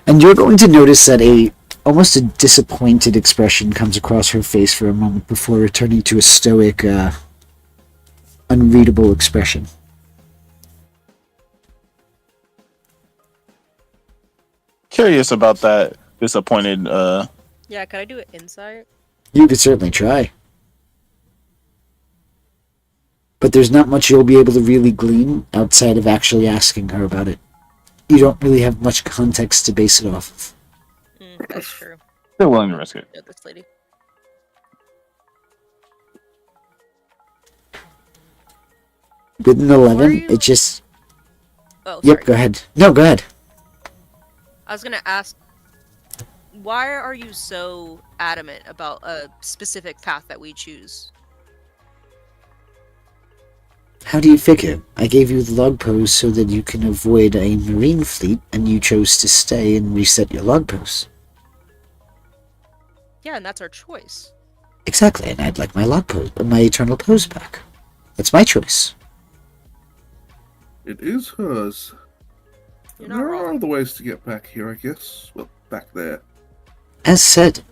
And you're going to notice that almost a disappointed expression comes across her face for a moment before returning to a stoic, unreadable expression. Curious about that disappointed. Yeah, can I do it insight? You could certainly try. But there's not much you'll be able to really glean outside of actually asking her about it. You don't really have much context to base it off of. That's true. Still willing to risk it. Yeah, this lady. With an Why are 11, you- it just... Oh, Yep, sorry. go ahead. No, go ahead. I was gonna ask, why are you so adamant about a specific path that we choose? How do you figure? I gave you the log pose so that you can avoid a marine fleet, and you chose to stay and reset your log pose. Yeah, and that's our choice. Exactly, and I'd like my log pose, my eternal pose back. That's my choice. It is hers. You're not There are wrong. other ways to get back here, I guess. Well, back there. As said,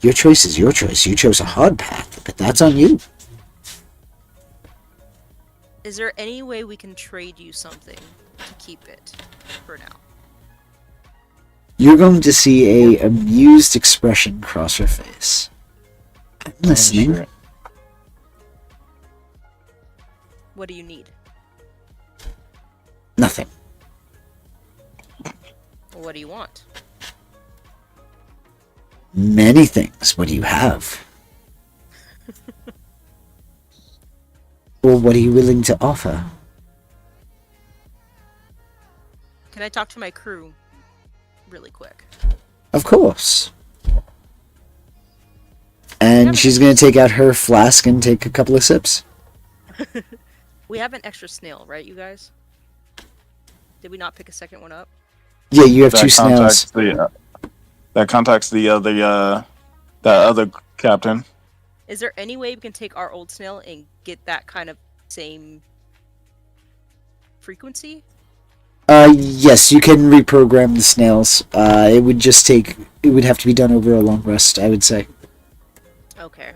your choice is your choice. You chose a hard path, but that's on you. Is there any way we can trade you something to keep it for now? You're going to see a amused expression cross her face. I'm listening. Sure. What do you need? Nothing. Or what do you want? Many things. What do you have? Or what are you willing to offer? Can I talk to my crew really quick? Of course. And Yeah, she's going to take out her flask and take a couple of sips. We have an extra snail, right, you guys? Did we not pick a second one up? Yeah, you have two snails. That contacts the other captain. Is there any way we can take our old snail and get that kind of same frequency? Yes, you can reprogram the snails. It would have to be done over a long rest, I would say. Okay.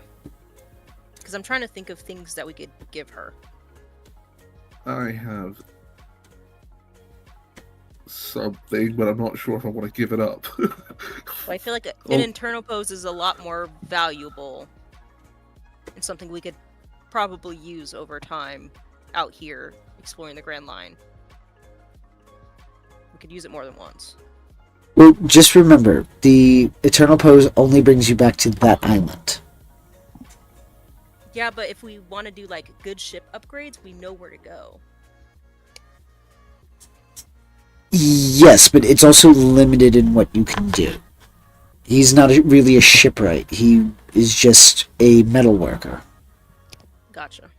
Because I'm trying to think of things that we could give her. I have something, but I'm not sure if I want to give it up. Well, I feel like an internal pose is a lot more valuable and something we could probably use over time out here exploring the Grand Line. We could use it more than once. Well, just remember, the Eternal Pose only brings you back to that island. Yeah, but if we want to do like good ship upgrades, we know where to go. Yes, but it's also limited in what you can do. He's not really a shipwright. He is just a metal worker. Gotcha.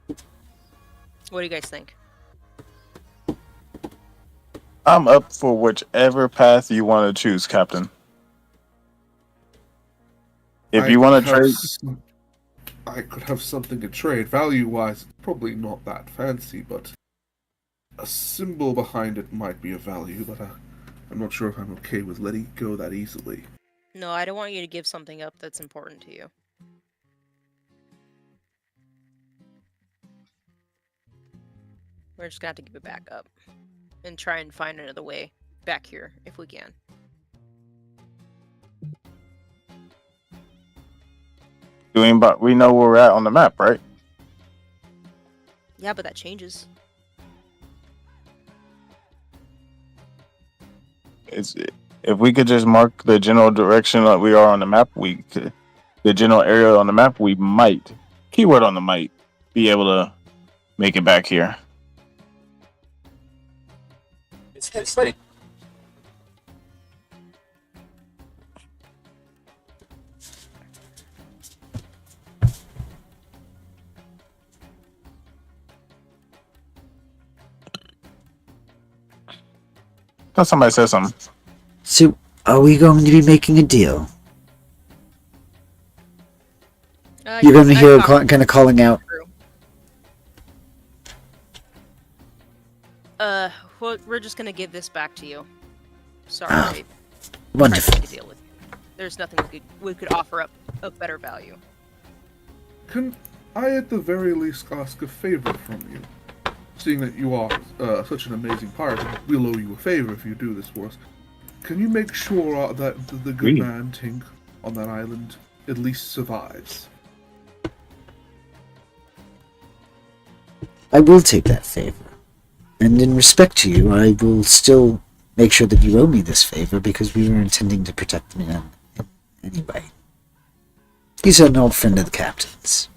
What do you guys think? I'm up for whichever path you want to choose, Captain. If you want to trade, I could have something to trade. Value-wise, it's probably not that fancy, but a symbol behind it might be of value, but I'm not sure if I'm okay with letting it go that easily. No, I don't want you to give something up that's important to you. We're just gonna have to give it back up and try and find another way back here if we can. but we know where we're at on the map, right? Yeah, but that changes. If we could just mark the general direction that we are on the map, the general area on the map, we might, keyword on the might, be able to make it back here. It's funny. Thought somebody said something. So, are we going to be making a deal? You're going to hear kind of calling out. Well, we're just gonna give this back to you. Sorry. Oh, wonderful. To deal with. There's nothing we could offer up of better value. Can I at the very least ask a favor from you? Seeing that you are such an amazing pirate, we'll owe you a favor if you do this for us. Can you make sure that the good man, Tink, on that island at least survives? I will take that favor. And in respect to you, I will still make sure that you owe me this favor because we were intending to protect the man anyway. He's an old friend of the captain's.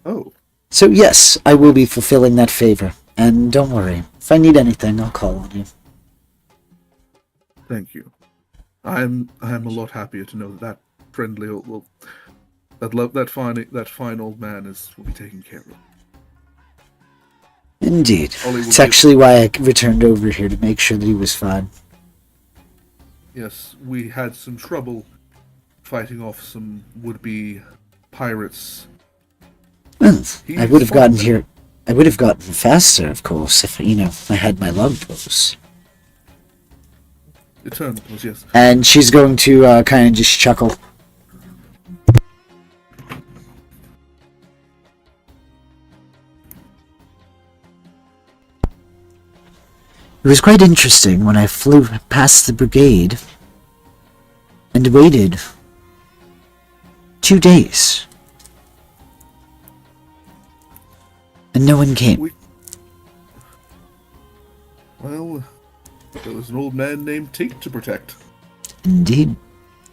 Oh. So yes, I will be fulfilling that favor. And don't worry, if I need anything, I'll call on you. Thank you. I'm a lot happier to know that friendly old, that fine old man will be taken care of. Indeed. It's actually why I returned over here, to make sure that he was fine. Yes, we had some trouble fighting off some would-be pirates. Well, I would have gotten here. I would have gotten faster, of course, if I had my longbows. Eternals, yes. And she's going to kind of just chuckle. It was quite interesting when I flew past the brigade and waited 2 days. And no one came. Well, there was an old man named Tink to protect. Indeed.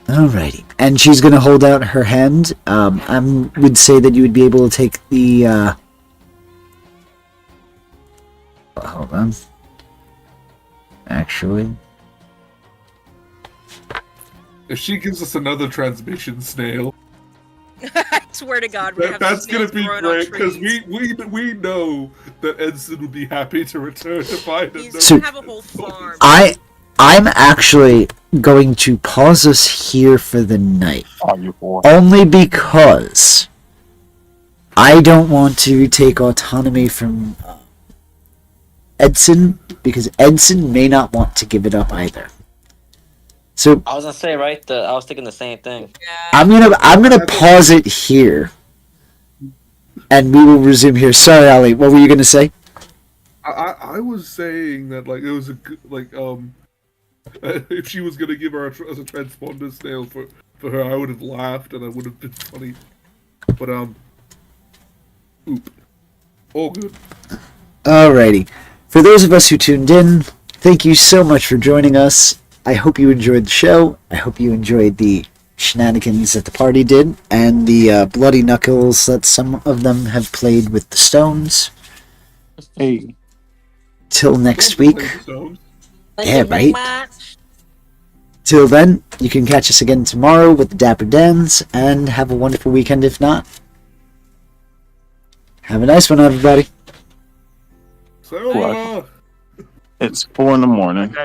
Alrighty. And she's going to hold out her hand. I would say that you would be able to take the... Hold on. Actually... If she gives us another transmission snail... I swear to God, that's going to be great, because we know that Edson would be happy to return to find him. He's going to have a whole farm. I'm actually going to pause us here for the night. Only because I don't want to take autonomy from Edson, because Edson may not want to give it up either. So I was gonna say, right? I was thinking the same thing. I'm gonna pause it here, and we will resume here. Sorry, Ali, what were you gonna say? I was saying that like it was a good like if she was gonna give her as a transponder snail for her, I would have laughed and I would have been funny. But oop, all good. Alrighty. For those of us who tuned in, thank you so much for joining us. I hope you enjoyed the show. I hope you enjoyed the shenanigans that the party did, and the bloody knuckles that some of them have played with the stones. Hey, Till next Don't week. play stones. Yeah, right? Till then, you can catch us again tomorrow with the Dapper Dans, and have a wonderful weekend if not. Have a nice one, everybody. Sayonara. it's 4 in the morning.